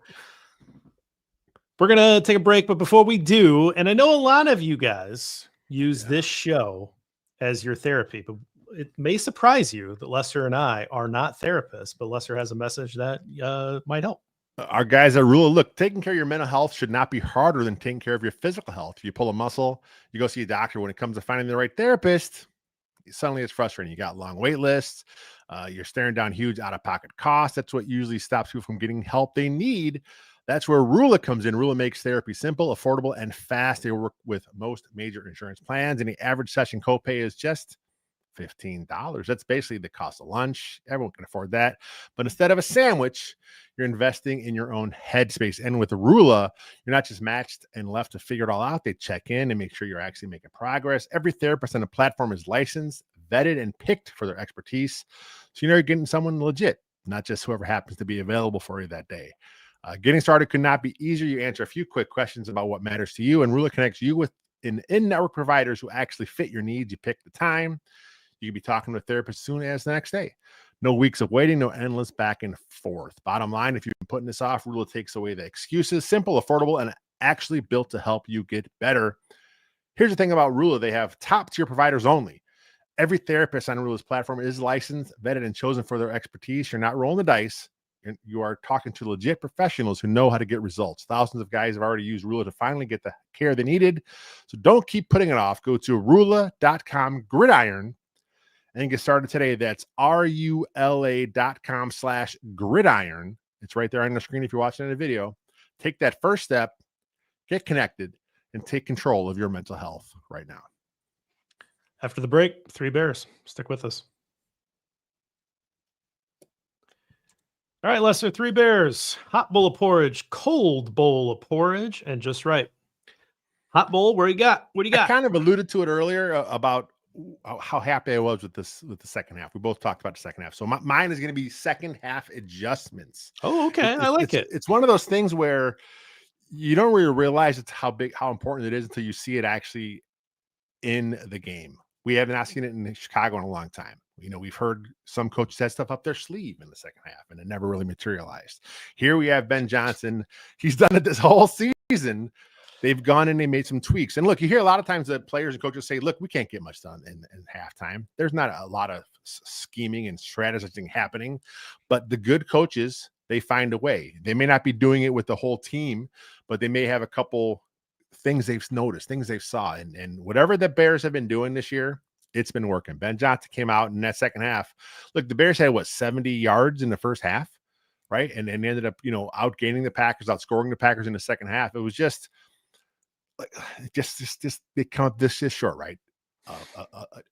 We're gonna take a break, but before we do, and I know a lot of you guys use this show as your therapy, but it may surprise you that Lester and I are not therapists, but Lester has a message that might help. Our guys at Rula, look, taking care of your mental health should not be harder than taking care of your physical health. If you pull a muscle, you go see a doctor. When it comes to finding the right therapist, suddenly it's frustrating. You got long wait lists. You're staring down huge out-of-pocket costs. That's what usually stops people from getting help they need. That's where Rula comes in. Rula makes therapy simple, affordable, and fast. They work with most major insurance plans, and the average session copay is just $15. That's basically the cost of lunch. Everyone can afford that. But instead of a sandwich, you're investing in your own headspace. And with Rula, you're not just matched and left to figure it all out. They check in and make sure you're actually making progress. Every therapist on the platform is licensed, vetted, and picked for their expertise. So you're getting someone legit, not just whoever happens to be available for you that day. Getting started could not be easier. You answer a few quick questions about what matters to you, and Rula connects you with in-network providers who actually fit your needs. You pick the time. You can be talking to a therapist as soon as the next day. No weeks of waiting, no endless back and forth. Bottom line, if you've been putting this off, Rula takes away the excuses. Simple, affordable, and actually built to help you get better. Here's the thing about Rula. They have top-tier providers only. Every therapist on Rula's platform is licensed, vetted, and chosen for their expertise. You're not rolling the dice. You are talking to legit professionals who know how to get results. Thousands of guys have already used Rula to finally get the care they needed. So don't keep putting it off. Go to Rula.com gridiron and get started today. That's RULA.com/gridiron. It's right there on the screen if you're watching the video. Take that first step, get connected, and take control of your mental health right now. After the break, 3 Bears. Stick with us. All right, Lester, 3 Bears. Hot bowl of porridge, cold bowl of porridge, and just right. Hot bowl, what do you got? I kind of alluded to it earlier about how happy I was with the second half. We both talked about the second half. So mine is going to be second half adjustments. Oh, okay. I like it. It's one of those things where you don't really realize it's how important it is until you see it actually in the game. We have not seen it in Chicago in a long time. We've heard some coaches had stuff up their sleeve in the second half, and it never really materialized. Here we have Ben Johnson. He's done it this whole season. They've gone and they made some tweaks. And look, you hear a lot of times that players and coaches say, look, we can't get much done in halftime. There's not a lot of scheming and strategizing happening, but the good coaches, they find a way. They may not be doing it with the whole team, but they may have a couple things they've noticed, things they've saw. And whatever the Bears have been doing this year, it's been working. Ben Johnson came out in that second half. Look, the Bears had 70 yards in the first half, right? And they ended up, outgaining the Packers, outscoring the Packers in the second half. It was just they come up this short, right?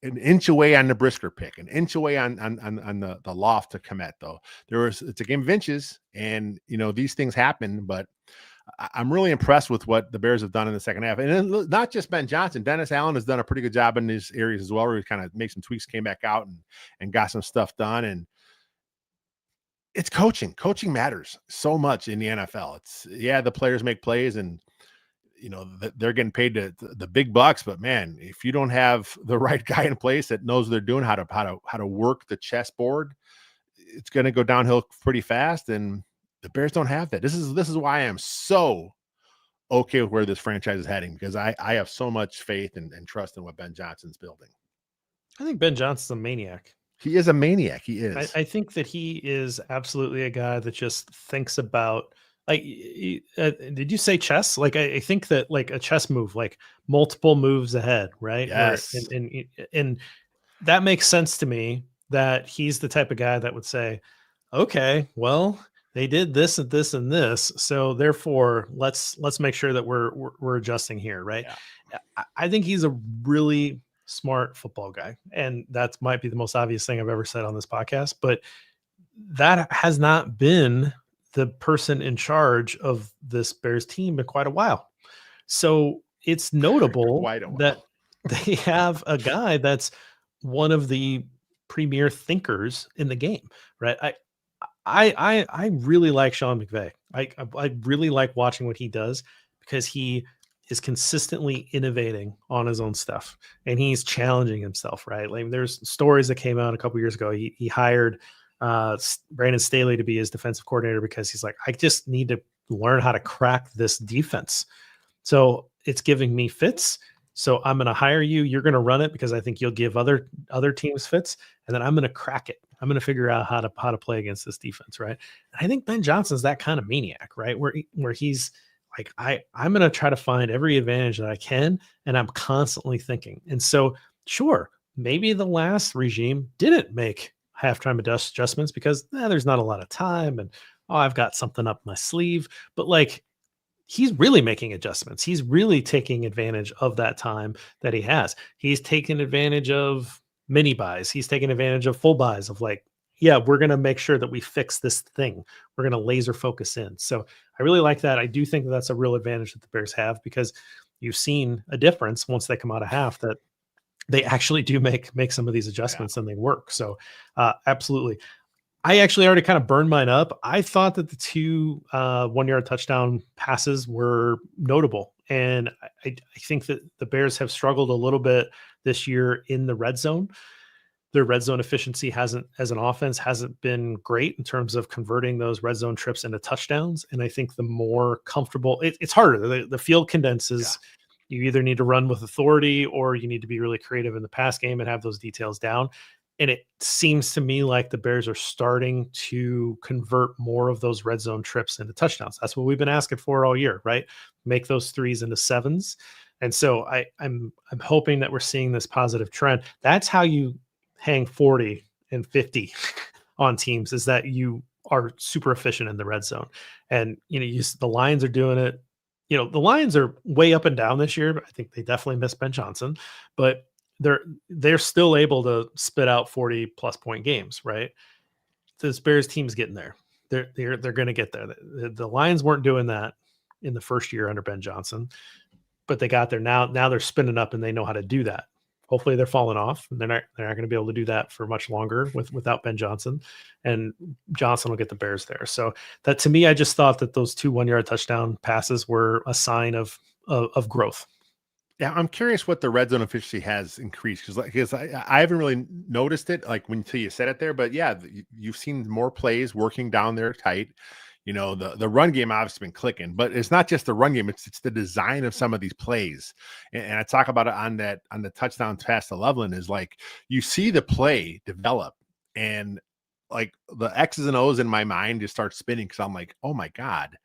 An inch away on the Brisker pick, an inch away on the loft to Komet, though. It's a game of inches, and these things happen, but I'm really impressed with what the Bears have done in the second half. And then not just Ben Johnson, Dennis Allen has done a pretty good job in these areas as well, where he kind of made some tweaks, came back out and got some stuff done. And it's coaching. Coaching matters so much in the NFL. The players make plays and they're getting paid the big bucks, but man, if you don't have the right guy in place that knows what they're doing, how to work the chessboard, it's going to go downhill pretty fast. And the Bears don't have that. This is why I am so okay with where this franchise is heading, because I have so much faith and trust in what Ben Johnson's building. I think Ben Johnson's a maniac. He is a maniac. He is. I think that he is absolutely a guy that just thinks about, like, did you say chess? Like, I think that like a chess move, like multiple moves ahead, right? Yes. And that makes sense to me, that he's the type of guy that would say, okay, well, they did this and this and this, so therefore let's make sure that we're adjusting here, right? Yeah. I think he's a really smart football guy, and that might be the most obvious thing I've ever said on this podcast, but that has not been the person in charge of this Bears team in quite a while. So it's notable that they have a guy that's one of the premier thinkers in the game, right? I really like Sean McVay. I really like watching what he does because he is consistently innovating on his own stuff and he's challenging himself, right? Like there's stories that came out a couple years ago. He hired Brandon Staley to be his defensive coordinator because he's like, I just need to learn how to crack this defense. So it's giving me fits. So I'm going to hire you. You're going to run it because I think you'll give other teams fits, and then I'm going to crack it. I'm going to figure out how to play against this defense, right? And I think Ben Johnson's that kind of maniac, right? Where he's like, I'm going to try to find every advantage that I can, and I'm constantly thinking. And so, sure, maybe the last regime didn't make halftime adjustments because there's not a lot of time, and I've got something up my sleeve. But like, he's really making adjustments. He's really taking advantage of that time that he has. He's taken advantage of mini buys. He's taken advantage of full buys of like, yeah, we're going to make sure that we fix this thing. We're going to laser focus in. So I really like that. I do think that that's a real advantage that the Bears have because you've seen a difference once they come out of half that they actually do make some of these adjustments and they work. So absolutely. I actually already kind of burned mine up. I thought that the two 1-yard touchdown passes were notable. And I think that the Bears have struggled a little bit this year in the red zone. Their red zone efficiency as an offense hasn't been great in terms of converting those red zone trips into touchdowns. And I think the more comfortable, it's harder. The field condenses. Yeah. You either need to run with authority or you need to be really creative in the pass game and have those details down. And it seems to me like the Bears are starting to convert more of those red zone trips into touchdowns. That's what we've been asking for all year, right? Make those 3s into 7s. And so I'm hoping that we're seeing this positive trend. That's how you hang 40 and 50 on teams, is that you are super efficient in the red zone. And the Lions are doing it. The Lions are way up and down this year. I think they definitely miss Ben Johnson, but they're still able to spit out 40 plus point games, right? This Bears team's getting there. They're going to get there. The Lions weren't doing that in the first year under Ben Johnson, but they got there. Now they're spinning up and they know how to do that. Hopefully they're falling off and they're not going to be able to do that for much longer without Ben Johnson, and Johnson will get the Bears there. So that, to me, I just thought that those 2 1-yard touchdown passes were a sign of growth. Yeah, I'm curious what the red zone efficiency has increased because I haven't really noticed it until you said it there. But yeah, you've seen more plays working down there tight. The run game obviously been clicking, but it's not just the run game; it's the design of some of these plays. And I talk about it on the touchdown pass to Loveland is like you see the play develop, and like the X's and O's in my mind just start spinning because I'm like, oh my God.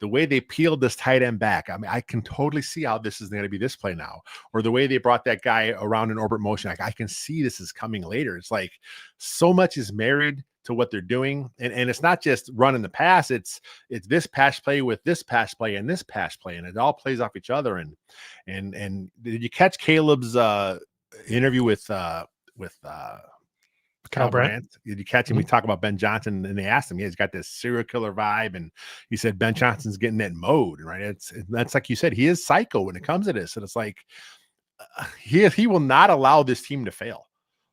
The way they peeled this tight end back, I mean, I can totally see how this is going to be this play now. Or the way they brought that guy around in orbit motion, like I can see this is coming later. It's like so much is married to what they're doing, and it's not just running the pass. It's this pass play with this pass play and this pass play, and it all plays off each other. And did you catch Caleb's interview with Kyle Brandt? Did you catch him? We talk about Ben Johnson, and they asked him, he's got this serial killer vibe, and he said Ben Johnson's getting that mode, right? That's like you said, he is psycho when it comes to this, and it's like he will not allow this team to fail.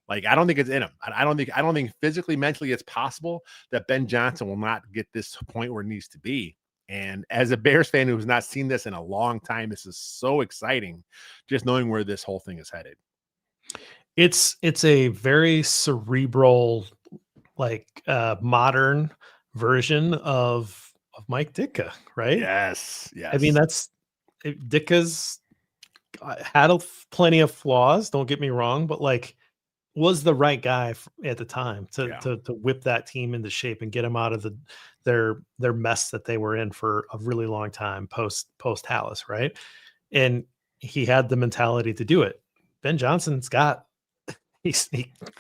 Like I don't think it's in him. I don't think physically, mentally, it's possible that Ben Johnson will not get this point where it needs to be. And as a Bears fan who's not seen this in a long time, this is so exciting, just knowing where this whole thing is headed. It's a very cerebral, modern version of Mike Ditka, right? Yes. I mean, Ditka's had plenty of flaws. Don't get me wrong, but was the right guy at the time to whip that team into shape and get them out of their mess that they were in for a really long time post Hallis, right? And he had the mentality to do it. Ben Johnson's got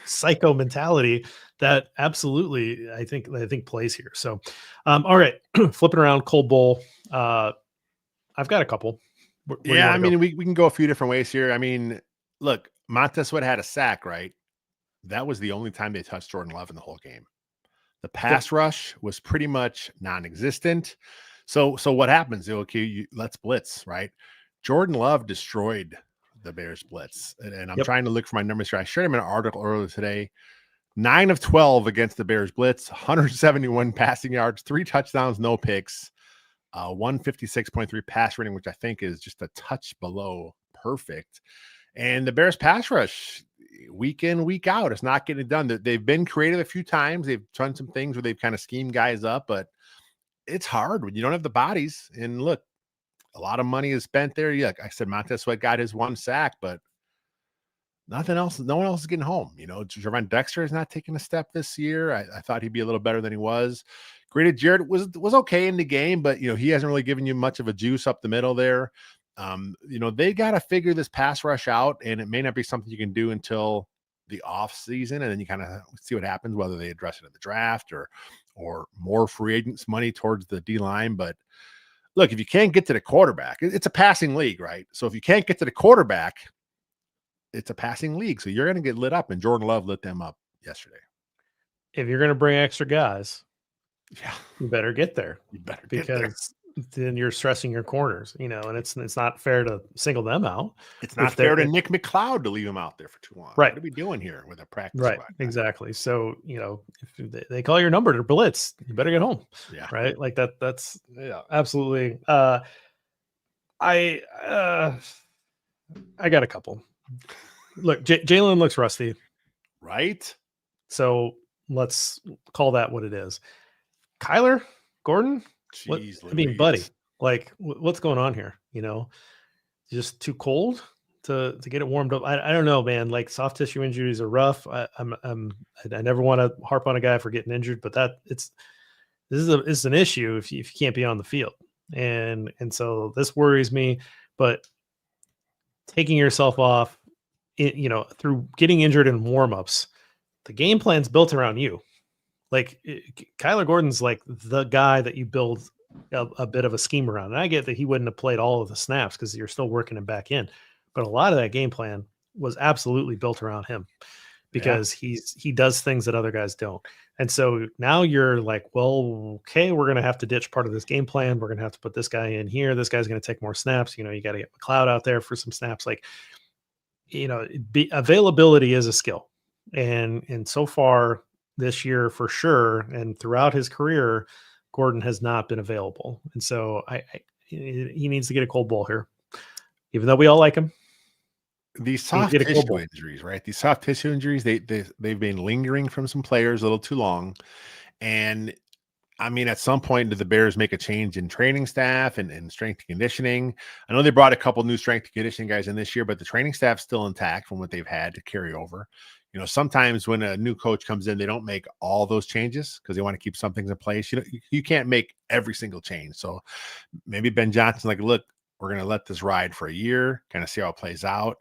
psycho mentality that absolutely I think plays here. So, all right, flipping around Cold Bowl. I've got a couple. Where I mean, we can go a few different ways here. I mean, look, Montez Sweat had a sack, right? That was the only time they touched Jordan Love in the whole game. The pass rush was pretty much non-existent. So what happens? Okay, let's blitz, right? Jordan Love destroyed the Bears blitz. And I'm trying to look for my numbers here. I shared him in an article earlier today. 9 of 12 against the Bears blitz, 171 passing yards, 3 touchdowns, no picks, 156.3 pass rating, which I think is just a touch below perfect. And the Bears pass rush, week in, week out, it's not getting it done. They've been creative a few times. They've done some things where they've kind of schemed guys up, but it's hard when you don't have the bodies. And look, a lot of money is spent there. Yeah, like I said, Montez Sweat got his 1 sack, but nothing else. No one else is getting home. Jermaine Dexter is not taking a step this year. I thought he'd be a little better than he was. Grady Jarrett was okay in the game, but he hasn't really given you much of a juice up the middle there. They got to figure this pass rush out, and it may not be something you can do until the off season, and then you kind of see what happens, whether they address it at the draft or more free agents money towards the D line. But look, if you can't get to the quarterback, it's a passing league, right? So if you can't get to the quarterback, it's a passing league. So you're going to get lit up, and Jordan Love lit them up yesterday. If you're going to bring extra guys, yeah, you better get there. You better because then you're stressing your corners, and it's not fair to single them out. It's not fair to Nick McLeod to leave him out there for too long. Right. What are we doing here with a practice squad? Exactly. So, if they call your number to blitz, you better get home. Yeah. Right. Like that's absolutely. I got a couple. Look, Jalen looks rusty. Right. So let's call that what it is. Kyler Gordon. Jeez, buddy, like what's going on here? Just too cold to get it warmed up. I don't know, man. Like soft tissue injuries are rough. I never want to harp on a guy for getting injured, but this is an issue if you can't be on the field, and so this worries me. But taking yourself off, through getting injured in warmups, the game plan's built around you. Like Kyler Gordon's like the guy that you build a bit of a scheme around. And I get that he wouldn't have played all of the snaps because you're still working him back in. But a lot of that game plan was absolutely built around him because he does things that other guys don't. And so now you're like, well, okay, we're going to have to ditch part of this game plan. We're going to have to put this guy in here. This guy's going to take more snaps. You got to get McLeod out there for some snaps. Like, availability is a skill. And so far, this year for sure, and throughout his career, Gordon has not been available, and so he needs to get a cold ball here, even though we all like him. These soft tissue injuries, right? These soft tissue injuries, they've been lingering from some players a little too long, and I mean, at some point, do the Bears make a change in training staff and strength and conditioning? I know they brought a couple new strength and conditioning guys in this year, but the training staff's still intact from what they've had to carry over. Sometimes when a new coach comes in, they don't make all those changes because they want to keep some things in place. You can't make every single change. So maybe Ben Johnson's like, look, we're going to let this ride for a year, kind of see how it plays out.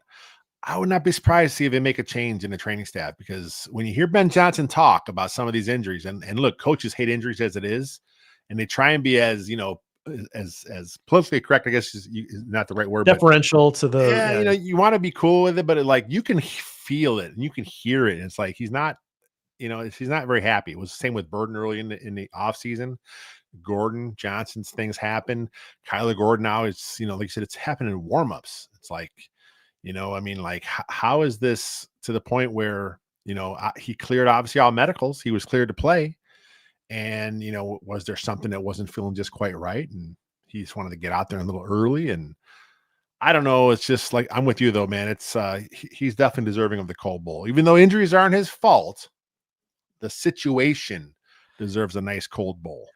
I would not be surprised to see if they make a change in the training staff, because when you hear Ben Johnson talk about some of these injuries, and look, coaches hate injuries as it is, and they try and be as as politically correct, I guess is not the right word, deferential to the you want to be cool with it, but you can feel it and you can hear it. And it's like he's not very happy. It was the same with Burden early in the offseason. Gordon, Johnson's things happen. Kyler Gordon now is, like you said, it's happening in warmups. It's like, how is this to the point where, he cleared obviously all medicals. He was cleared to play. And, was there something that wasn't feeling just quite right? And he just wanted to get out there a little early. And I don't know. It's just like, I'm with you though, man. It's he's definitely deserving of the cold bowl, even though injuries aren't his fault. The situation deserves a nice cold bowl.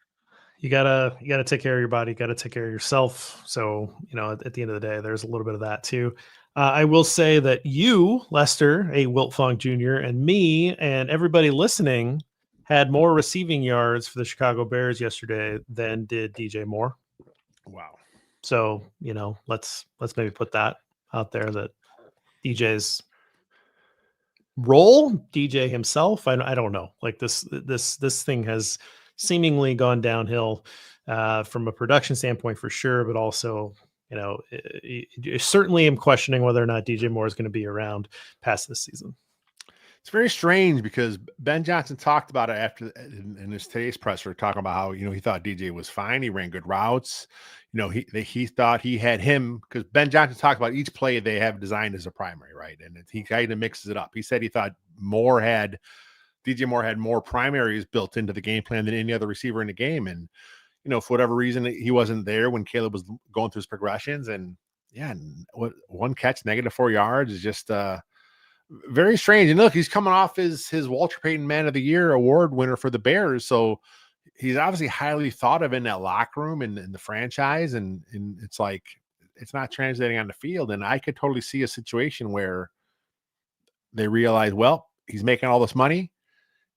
You gotta take care of your body. You gotta take care of yourself. So, at the end of the day, there's a little bit of that too. I will say that you, Lester, a Wilt Fong Jr., and me and everybody listening had more receiving yards for the Chicago Bears yesterday than did DJ Moore. Wow. So, let's maybe put that out there, that DJ's role, DJ himself, I don't know. Like this thing has seemingly gone downhill from a production standpoint for sure, but also, certainly am questioning whether or not DJ Moore is going to be around past this season. It's very strange because Ben Johnson talked about it after in his today's presser, talking about how, he thought DJ was fine. He ran good routes. He thought he had him, because Ben Johnson talked about each play they have designed as a primary, right? And he kind of mixes it up. He said he thought Moore had DJ Moore had more primaries built into the game plan than any other receiver in the game. And, for whatever reason, he wasn't there when Caleb was going through his progressions. And yeah, one catch, -4 yards is just very strange. And look, he's coming off his Walter Payton Man of the Year award winner for the Bears. So he's obviously highly thought of in that locker room and in the franchise. And it's like, it's not translating on the field. And I could totally see a situation where they realize, well, he's making all this money.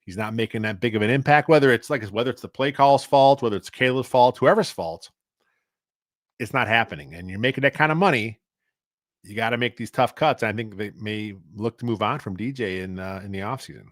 He's not making that big of an impact, whether it's the play call's fault, whether it's Caleb's fault, whoever's fault, it's not happening. And you're making that kind of money, you got to make these tough cuts. I think they may look to move on from DJ in the offseason.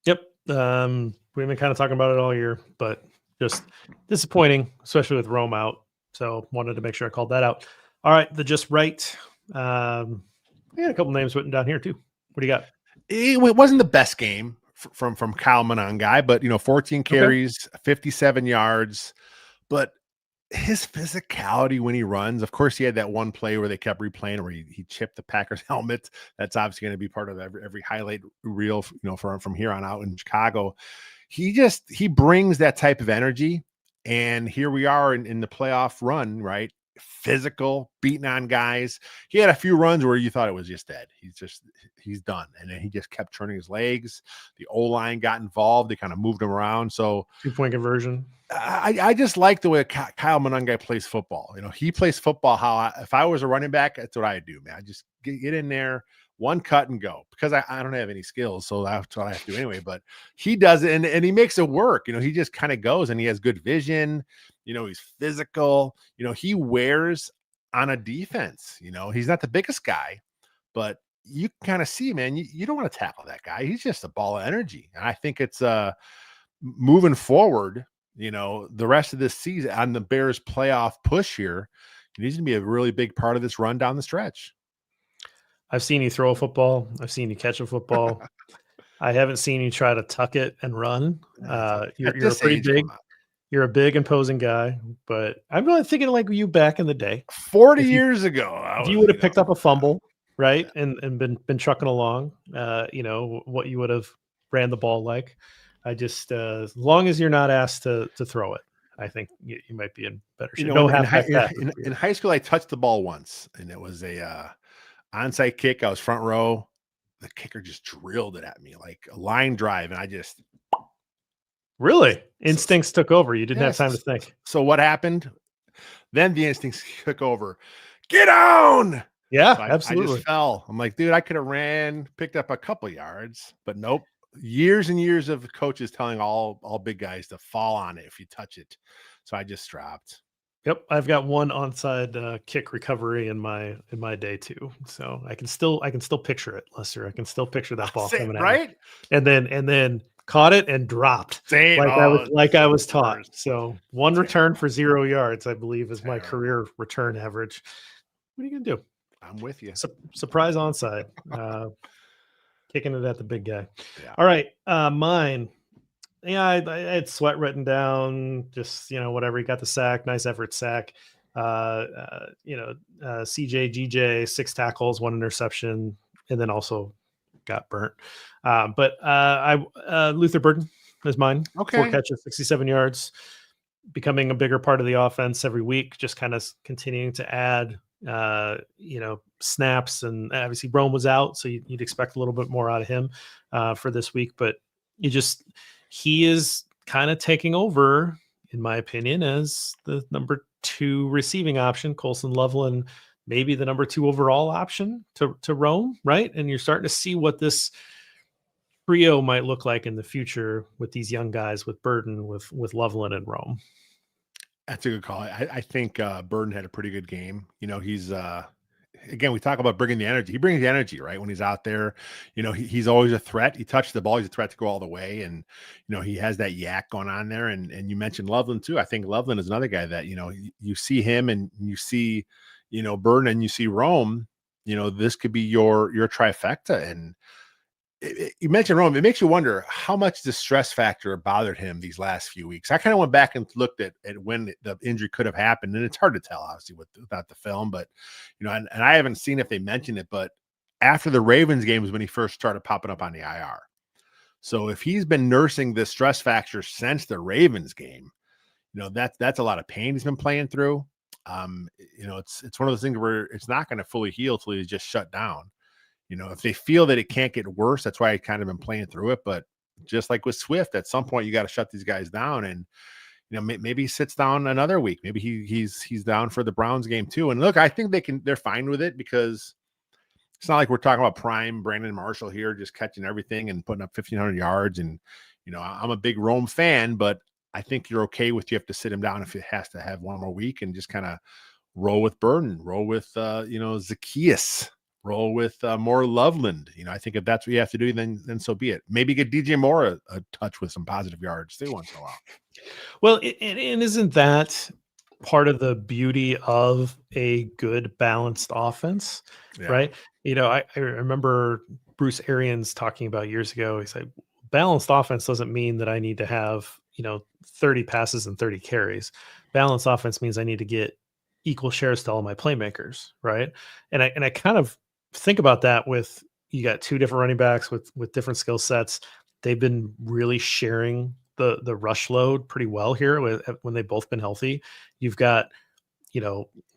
Yep. We've been kind of talking about it all year, but just disappointing, especially with Rome out. So wanted to make sure I called that out. All right. The just right. We had a couple names written down here too. What do you got? It wasn't the best game from Kyle Monangai, but 14 carries, 57 yards. But his physicality when he runs, of course, he had that one play where they kept replaying where he chipped the Packers helmet. That's obviously going to be part of every highlight reel, from here on out in Chicago. He brings that type of energy. And here we are in the playoff run, right? Physical, beating on guys. He had a few runs where you thought it was just dead. He's done. And then he just kept turning his legs. The O-line got involved. They kind of moved him around. So 2-point conversion. I just like the way Kyle Monangai plays football. He plays football if I was a running back, that's what I do, man. I just get in there, one cut and go, because I don't have any skills. So that's what I have to do anyway. But he does it and he makes it work. He just kind of goes and he has good vision. He's physical. He wears on a defense. He's not the biggest guy, but you can kind of see, man, you don't want to tackle that guy. He's just a ball of energy. And I think it's moving forward, the rest of this season on the Bears playoff push here, he's going to be a really big part of this run down the stretch. I've seen you throw a football. I've seen you catch a football. I haven't seen you try to tuck it and run. You're pretty big. You're a big, imposing guy, but I'm really thinking like you back in the day. 40 years ago. If you would have picked up a fumble, right, and been trucking along, what you would have ran the ball like. I just as long as you're not asked to throw it, I think you might be in better shape. In high school, I touched the ball once, and it was a onside kick. I was front row. The kicker just drilled it at me like a line drive, and I just really instincts took over. You didn't have time to think. So what happened? Then the instincts took over. Get down! Yeah, so absolutely. I just fell. I'm like, dude, I could have ran, picked up a couple yards, but nope. Years and years of coaches telling all big guys to fall on it if you touch it. So I just dropped. Yep, I've got one onside kick recovery in my day too. So I can still picture it, Lester. I can still picture that ball coming right? At me. And then caught it and dropped I was taught. So one return for 0 yards, I believe, is my career return average. What are you gonna do? I'm with you. Surprise onside. Kicking it at the big guy. Yeah. All right. Mine. Yeah, I had Sweat written down, just, whatever. He got the sack, nice effort sack. CJ, GJ, 6 tackles, 1 interception, and then also got burnt. But Luther Burden is mine. Okay. 4 catches, 67 yards, becoming a bigger part of the offense every week, just kind of continuing to add snaps. And obviously Rome was out, so you'd expect a little bit more out of him for this week, but he is kind of taking over, in my opinion, as the number 2 receiving option. Colson Loveland, maybe the number 2 overall option to Rome, right? And you're starting to see what this trio might look like in the future with these young guys, with Burden, with Loveland and Rome. That's a good call. I think Burden had a pretty good game. He's again, we talk about bringing the energy. He brings the energy, right? When he's out there, he's always a threat. He touched the ball. He's a threat to go all the way. And, he has that yak going on there. And you mentioned Loveland too. I think Loveland is another guy that, you see him and you see, Burden and you see Rome, this could be your trifecta. And you mentioned Rome. It makes you wonder how much the stress factor bothered him these last few weeks. I kind of went back and looked at when the injury could have happened, and it's hard to tell, obviously, without the film. But and I haven't seen if they mentioned it, but after the Ravens game was when he first started popping up on the IR. So if he's been nursing this stress factor since the Ravens game, that's a lot of pain he's been playing through. It's one of those things where it's not going to fully heal till he's just shut down. If they feel that it can't get worse, that's why I kind of been playing through it. But just like with Swift, at some point you got to shut these guys down, and maybe he sits down another week. Maybe he's down for the Browns game too. And look, I think they're fine with it, because it's not like we're talking about prime Brandon Marshall here, just catching everything and putting up 1,500 yards. And I'm a big Rome fan, but I think you're okay with, you have to sit him down if it has to have one more week, and just kind of roll with Burden, roll with Zacchaeus, roll with more Loveland. I think if that's what you have to do, then so be it. Maybe get DJ Moore a touch with some positive yards too once in a while. Well, and isn't that part of the beauty of a good balanced offense, right? I remember Bruce Arians talking about years ago. He said, balanced offense doesn't mean that I need to have 30 passes and 30 carries. Balanced offense means I need to get equal shares to all my playmakers, right? And I kind of think about that with, you got two different running backs with different skill sets. They've been really sharing the rush load pretty well here when they've both been healthy. You've got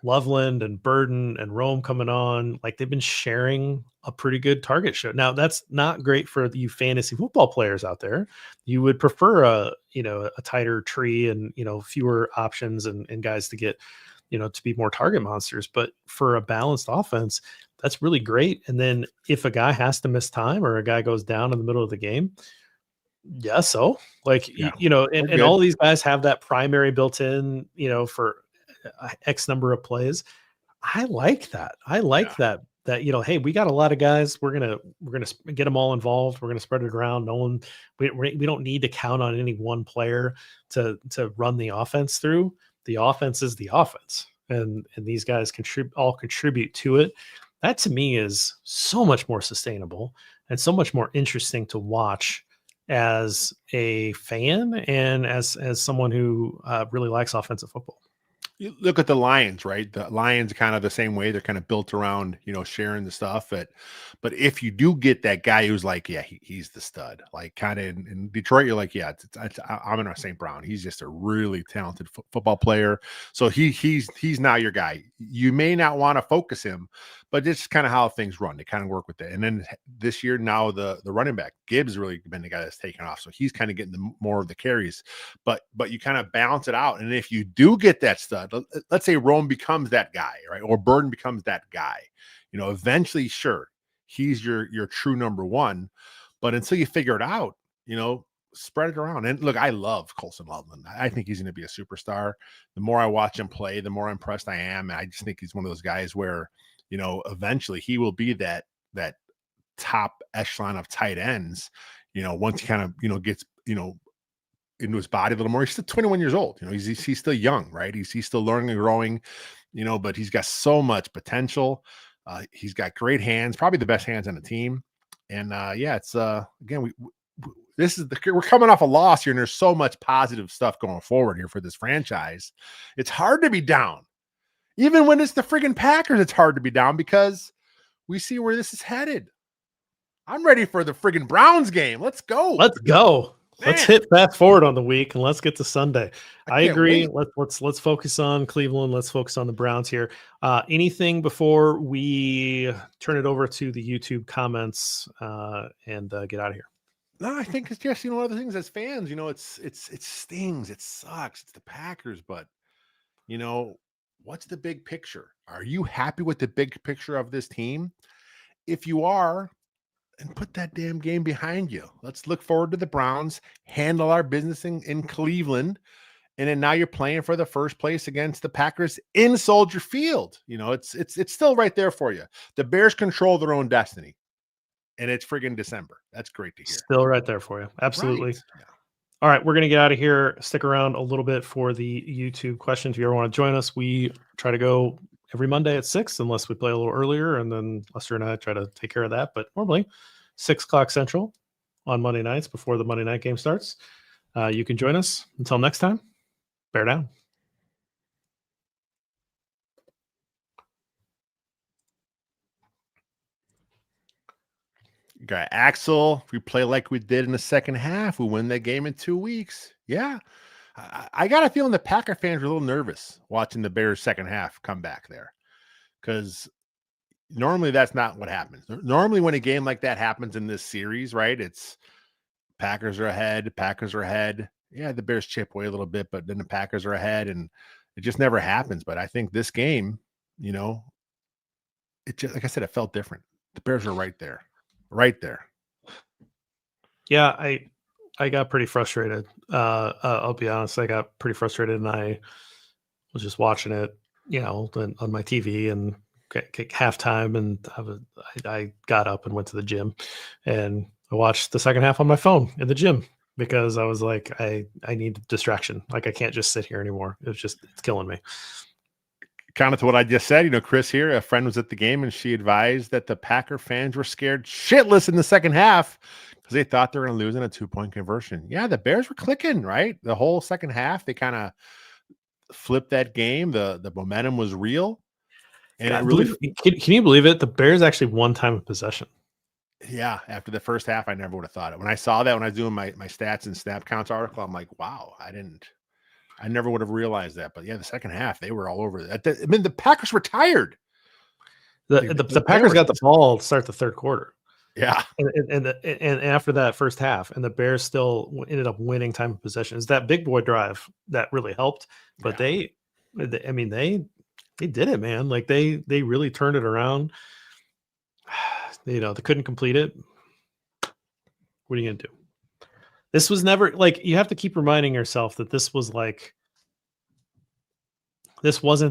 Loveland and Burden and Rome coming on. Like, they've been sharing a pretty good target share. Now, that's not great for you fantasy football players out there. You would prefer a tighter tree and fewer options and guys to get to be more target monsters. But for a balanced offense, that's really great. And then if a guy has to miss time, or a guy goes down in the middle of the game, so like, and all of these guys have that primary built in, for X number of plays. I like that. I like that, hey, we got a lot of guys. We're going to get them all involved. We're going to spread it around. We don't need to count on any one player to run the offense through. The offense is the offense, and these guys contribute to it. That to me is so much more sustainable and so much more interesting to watch as a fan and as someone who really likes offensive football. You look at the Lions, right? The Lions are kind of the same way. They're kind of built around, sharing the stuff. But if you do get that guy who's like, yeah, he's the stud, like kind of in Detroit, you're like, yeah, I'm in St. Brown. He's just a really talented football player. So he's now your guy. You may not want to focus him, but it's kind of how things run. They kind of work with it. And then this year, now the running back Gibbs really been the guy that's taken off. So he's kind of getting more of the carries, but you kind of balance it out. And if you do get that stud, let's say Rome becomes that guy, right? Or Burden becomes that guy, eventually, sure, he's your true number one. But until you figure it out, spread it around. And look, I love Colson Loveland. I think he's going to be a superstar. The more I watch him play, the more impressed I am. And I just think he's one of those guys where, eventually he will be that top echelon of tight ends, once he kind of, gets, into his body a little more. He's still 21 years old. He's still young, right? He's still learning and growing, but he's got so much potential. He's got great hands, probably the best hands on the team. And it's again, we're coming off a loss here, and there's so much positive stuff going forward here for this franchise. It's hard to be down. Even when it's the friggin' Packers, it's hard to be down, because we see where this is headed. I'm ready for the friggin' Browns game. Let's go. Let's go. Man. Let's hit fast forward on the week and let's get to Sunday. I agree. Let's focus on Cleveland. Let's focus on the Browns here. Anything before we turn it over to the YouTube comments and get out of here? No, I think it's just, one of the things as fans, it stings. It sucks. It's the Packers, but what's the big picture? Are you happy with the big picture of this team? If you are, and put that damn game behind you. Let's look forward to the Browns, handle our business in Cleveland. And then now you're playing for the first place against the Packers in Soldier Field. It's still right there for you. The Bears control their own destiny, and it's friggin' December. That's great to hear. Still right there for you. Absolutely. Right. Yeah. All right, we're going to get out of here. Stick around a little bit for the YouTube questions. If you ever want to join us, we try to go every Monday at 6, unless we play a little earlier, and then Lester and I try to take care of that. But normally 6 o'clock Central on Monday nights before the Monday night game starts. You can join us. Until next time, bear down. Got Axel. If we play like we did in the second half, we win that game in 2 weeks. Yeah. I got a feeling the Packer fans were a little nervous watching the Bears second half come back there, because normally that's not what happens. Normally when a game like that happens in this series, right, it's Packers are ahead. Yeah, the Bears chip away a little bit, but then the Packers are ahead, and it just never happens. But I think this game, it just, like I said, it felt different. The Bears are right there. Right there. Yeah, I got pretty frustrated. I'll be honest, I got pretty frustrated, and I was just watching it, on my TV, and halftime, and I got up and went to the gym, and I watched the second half on my phone in the gym because I was like, I need distraction. Like, I can't just sit here anymore. It's killing me. Kind of to what I just said, Chris here, a friend was at the game and she advised that the Packer fans were scared shitless in the second half because they thought they were going to lose in a 2-point conversion. Yeah, the Bears were clicking, right? The whole second half, they kind of flipped that game. The momentum was real. And God, can you believe it? The Bears actually won time of possession. Yeah, after the first half, I never would have thought it. When I saw that, when I was doing my stats and snap counts article, I'm like, wow, I never would have realized that. But yeah, the second half, they were all over that. I mean, the Packers were tired. The Packers got the ball to start the third quarter. Yeah. And after that first half, and the Bears still ended up winning time of possession. It's that big boy drive that really helped. But they did it, man. Like, they really turned it around. They couldn't complete it. What are you going to do? This was never, like, you have to keep reminding yourself that this wasn't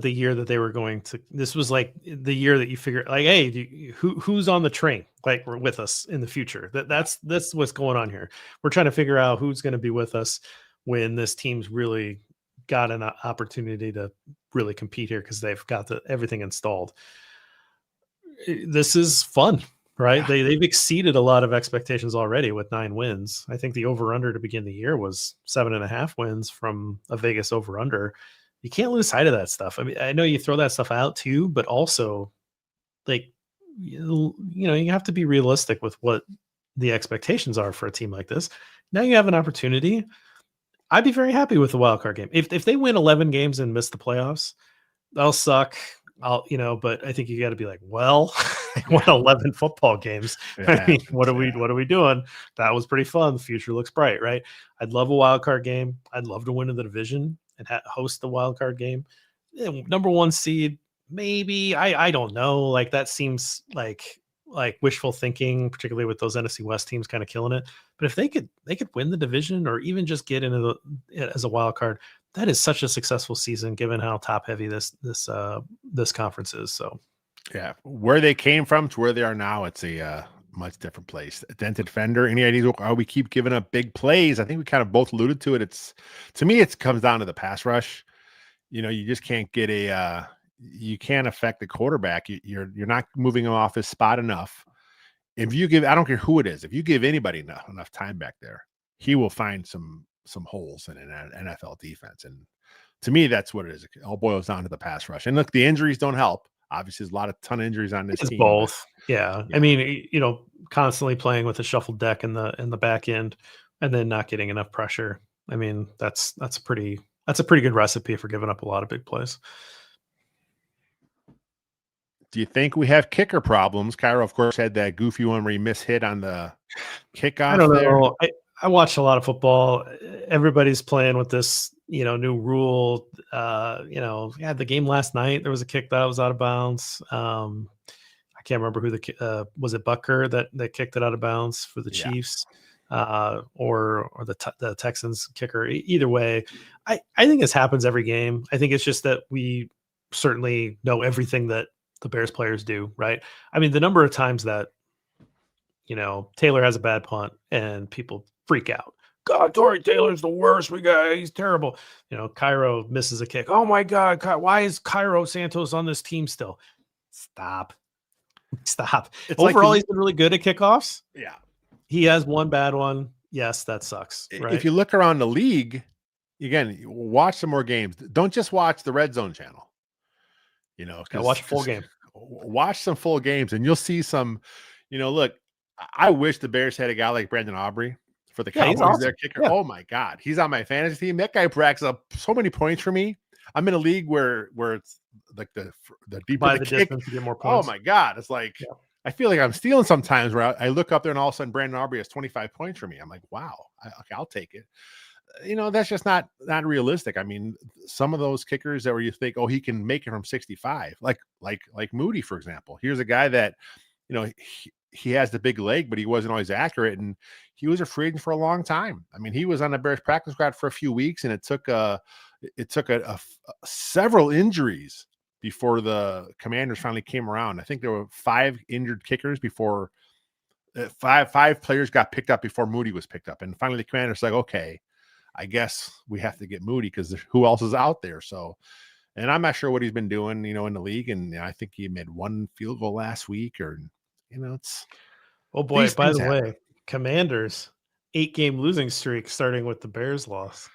the year that they were going to. This was like the year that you figure, like, hey, who's on the train, like, we're with us in the future. That's what's going on here. We're trying to figure out who's going to be with us when this team's really got an opportunity to really compete here, because they've got everything installed. This is fun. Right. Yeah. They've exceeded a lot of expectations already with 9 wins. I think the over-under to begin the year was 7.5 wins from a Vegas over-under. You can't lose sight of that stuff. I mean, I know you throw that stuff out too, but also, like, you have to be realistic with what the expectations are for a team like this. Now you have an opportunity. I'd be very happy with the wild card game. If they win 11 games and miss the playoffs, that'll suck. But I think you got to be like, well, I won 11 football games. I mean, what are we doing? That was pretty fun. The future looks bright, right? I'd love a wild card game. I'd love to win in the division and host the wild card game. Number 1 seed, maybe. I don't know. Like, that seems like wishful thinking, particularly with those NFC West teams kind of killing it. But if they could win the division, or even just get into as a wild card, that is such a successful season, given how top heavy this conference is. So, yeah, where they came from to where they are now, it's a much different place. A dented fender. Any ideas why we keep giving up big plays? I think we kind of both alluded to it. To me, it comes down to the pass rush. You just can't get you can't affect the quarterback. You're not moving him off his spot enough. If you give, I don't care who it is, if you give anybody enough time back there, he will find some holes in an NFL defense. And to me, that's what it is. It all boils down to the pass rush. And look, the injuries don't help. Obviously, there's a ton of injuries on this team. Both. Yeah. I mean, constantly playing with a shuffled deck in the back end, and then not getting enough pressure. I mean, that's a pretty good recipe for giving up a lot of big plays. Do you think we have kicker problems? Cairo, of course, had that goofy one where he mishit on the kickoff. I don't know. I watched a lot of football. Everybody's playing with this, new rule. The game last night, there was a kick that was out of bounds. I can't remember who was it Butker that kicked it out of bounds for the Chiefs, or the Texans kicker. Either way, I think this happens every game. I think it's just that we certainly know everything that the Bears players do, right? I mean, the number of times that, Taylor has a bad punt and people freak out. God, Torrey Taylor's the worst. He's terrible. Cairo misses a kick. Oh my God. Why is Cairo Santos on this team still? Stop. It's overall, he's been really good at kickoffs. Yeah. He has one bad one. Yes, that sucks. Right? If you look around the league, again, watch some more games. Don't just watch the Red Zone channel. Watch a full game. Watch some full games, and you'll see some. Look, I wish the Bears had a guy like Brandon Aubrey for the Yeah, he's Cowboys. Their awesome. kicker. Yeah. Oh my God, he's on my fantasy team. That guy racks up so many points for me. I'm in a league where it's like the deeper By the the kick. distance, you get more Oh points. my God, it's like Yeah. I feel like I'm stealing sometimes. Where I look up there and all of a sudden Brandon Aubrey has 25 points for me. I'm like, wow, okay, I'll take it. That's just not realistic. I mean, some of those kickers that where you think, oh, he can make it from 65, like Moody, for example. Here's a guy that, he has the big leg, but he wasn't always accurate, and he was a free agent for a long time. I mean, he was on the Bears practice squad for a few weeks, and it took several injuries before the Commanders finally came around. I think there were 5 injured kickers before five players got picked up before Moody was picked up, and finally the Commanders like, okay, I guess we have to get Moody because who else is out there? So, and I'm not sure what he's been doing, in the league. And I think he made 1 field goal last week, or it's Oh boy, these by things the happen. way, Commanders 8-game losing streak starting with the Bears loss.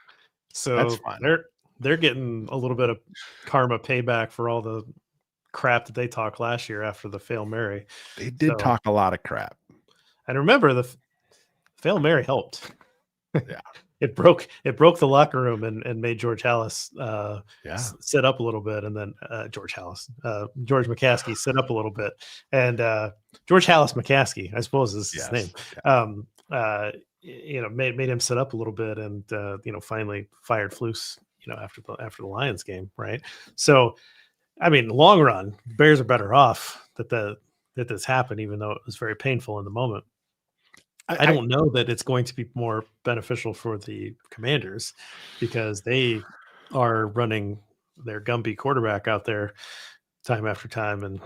That's So fun. they're getting a little bit of karma payback for all the crap that they talked last year after the fail Mary. They did So, talk a lot of crap. and remember the fail Mary helped. Yeah. It broke the locker room and made George Hallis sit up a little bit, and then George McCaskey sit up a little bit, and George Hallis McCaskey, I suppose is his name. Yeah. Made him sit up a little bit, and finally fired Flus, after the Lions game, right? So, I mean, long run, Bears are better off that this happened, even though it was very painful in the moment. I don't know that it's going to be more beneficial for the Commanders because they are running their Gumby quarterback out there time after time, and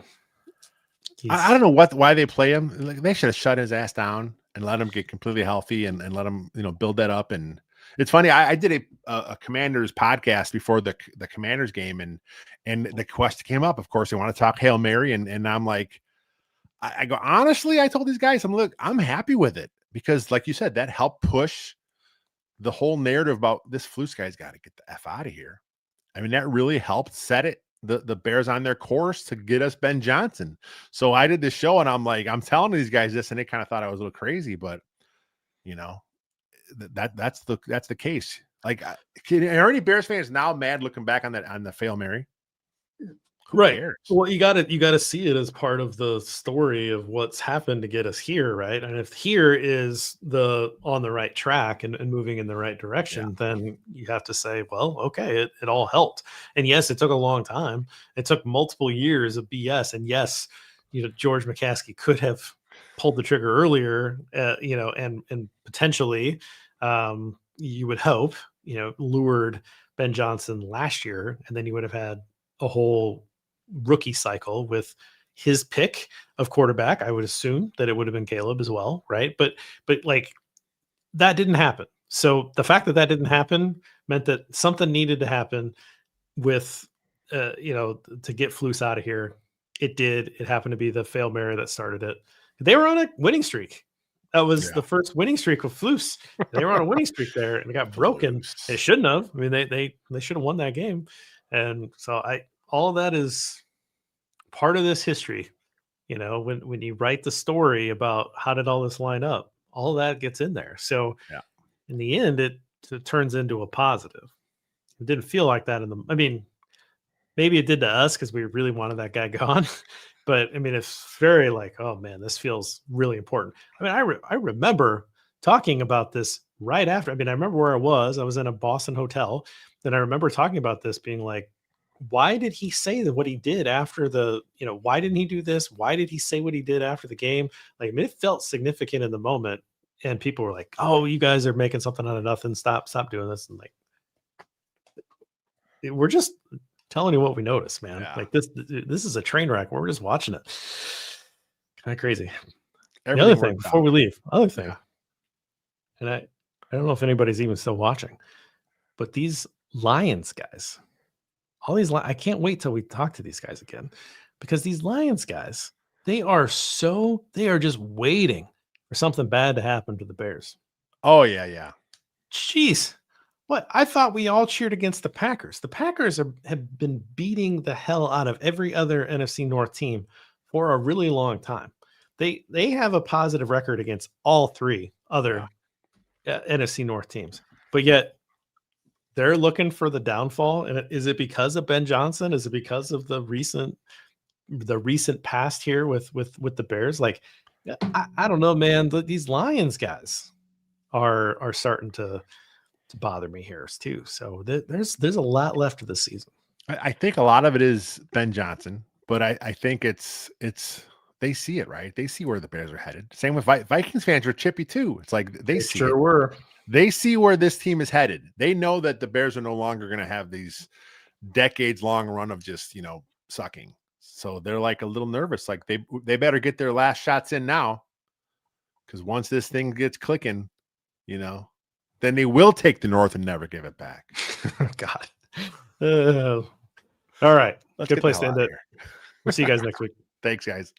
I don't know why they play him. Like, they should have shut his ass down and let him get completely healthy and let him, build that up. And it's funny. I did a Commanders podcast before the Commanders game, and the question came up. Of course, they want to talk Hail Mary, and I'm like, I go, honestly, I told these guys, I'm happy with it because, like you said, that helped push the whole narrative about this Flus guy's got to get the F out of here. I mean, that really helped set the Bears on their course to get us Ben Johnson. So I did this show, and I'm like, I'm telling these guys this, and they kind of thought I was a little crazy, but that's the case. Like, are any Bears fans now mad looking back on the fail Mary? Who cares? Well, you got to see it as part of the story of what's happened to get us here, right? And if here is on the right track and moving in the right direction, then you have to say, well, okay, it all helped. And yes, it took a long time. It took multiple years of BS. And yes, George McCaskey could have pulled the trigger earlier, and potentially, you would hope, lured Ben Johnson last year, and then you would have had a whole rookie cycle with his pick of quarterback. I would assume that it would have been Caleb as well, right? But like, that didn't happen. So the fact that didn't happen meant that something needed to happen with to get Flus out of here. It did. It happened to be the fail Mary that started it. They were on a winning streak. That was the first winning streak of Flus. They were on a winning streak there, and it got broken. It shouldn't have. I mean, they should have won that game. And so all of that is part of this history. When you write the story about how did all this line up, all of that gets in there. So in the end, it turns into a positive. It didn't feel like that I mean, maybe it did to us because we really wanted that guy gone. But I mean, it's very like, oh man, this feels really important. I mean, I remember talking about this right after. I mean, I remember where I was. I was in a Boston hotel. Then I remember talking about this being like, why did he say what he did after why didn't he do this? Why did he say what he did after the game? Like, I mean, it felt significant in the moment. And people were like, oh, you guys are making something out of nothing. Stop doing this. And like, we're just telling you what we noticed, man. Yeah. Like this is a train wreck. We're just watching it. Kind of crazy. The other thing before we leave, and I don't know if anybody's even still watching, but these Lions guys, I can't wait till we talk to these guys again, because these Lions guys, they are just waiting for something bad to happen to the Bears. Oh yeah. Jeez. What? I thought we all cheered against the Packers. The Packers have been beating the hell out of every other NFC North team for a really long time. they have a positive record against all three other NFC North teams, but yet they're looking for the downfall. And is it because of Ben Johnson? Is it because of the recent past here with the Bears? Like, I don't know, man. These Lions guys are starting to bother me here too. So there's a lot left of the season. I think a lot of it is Ben Johnson, but I think it's they see it, right? They see where the Bears are headed. Same with Vikings fans are chippy too. It's like they see sure it. were. They see where this team is headed. They know that the Bears are no longer going to have these decades long run of just, sucking. So they're like a little nervous. Like they better get their last shots in now. Because once this thing gets clicking, then they will take the North and never give it back. God. All right. Let's Good place to end it. We'll see you guys next week. Thanks, guys.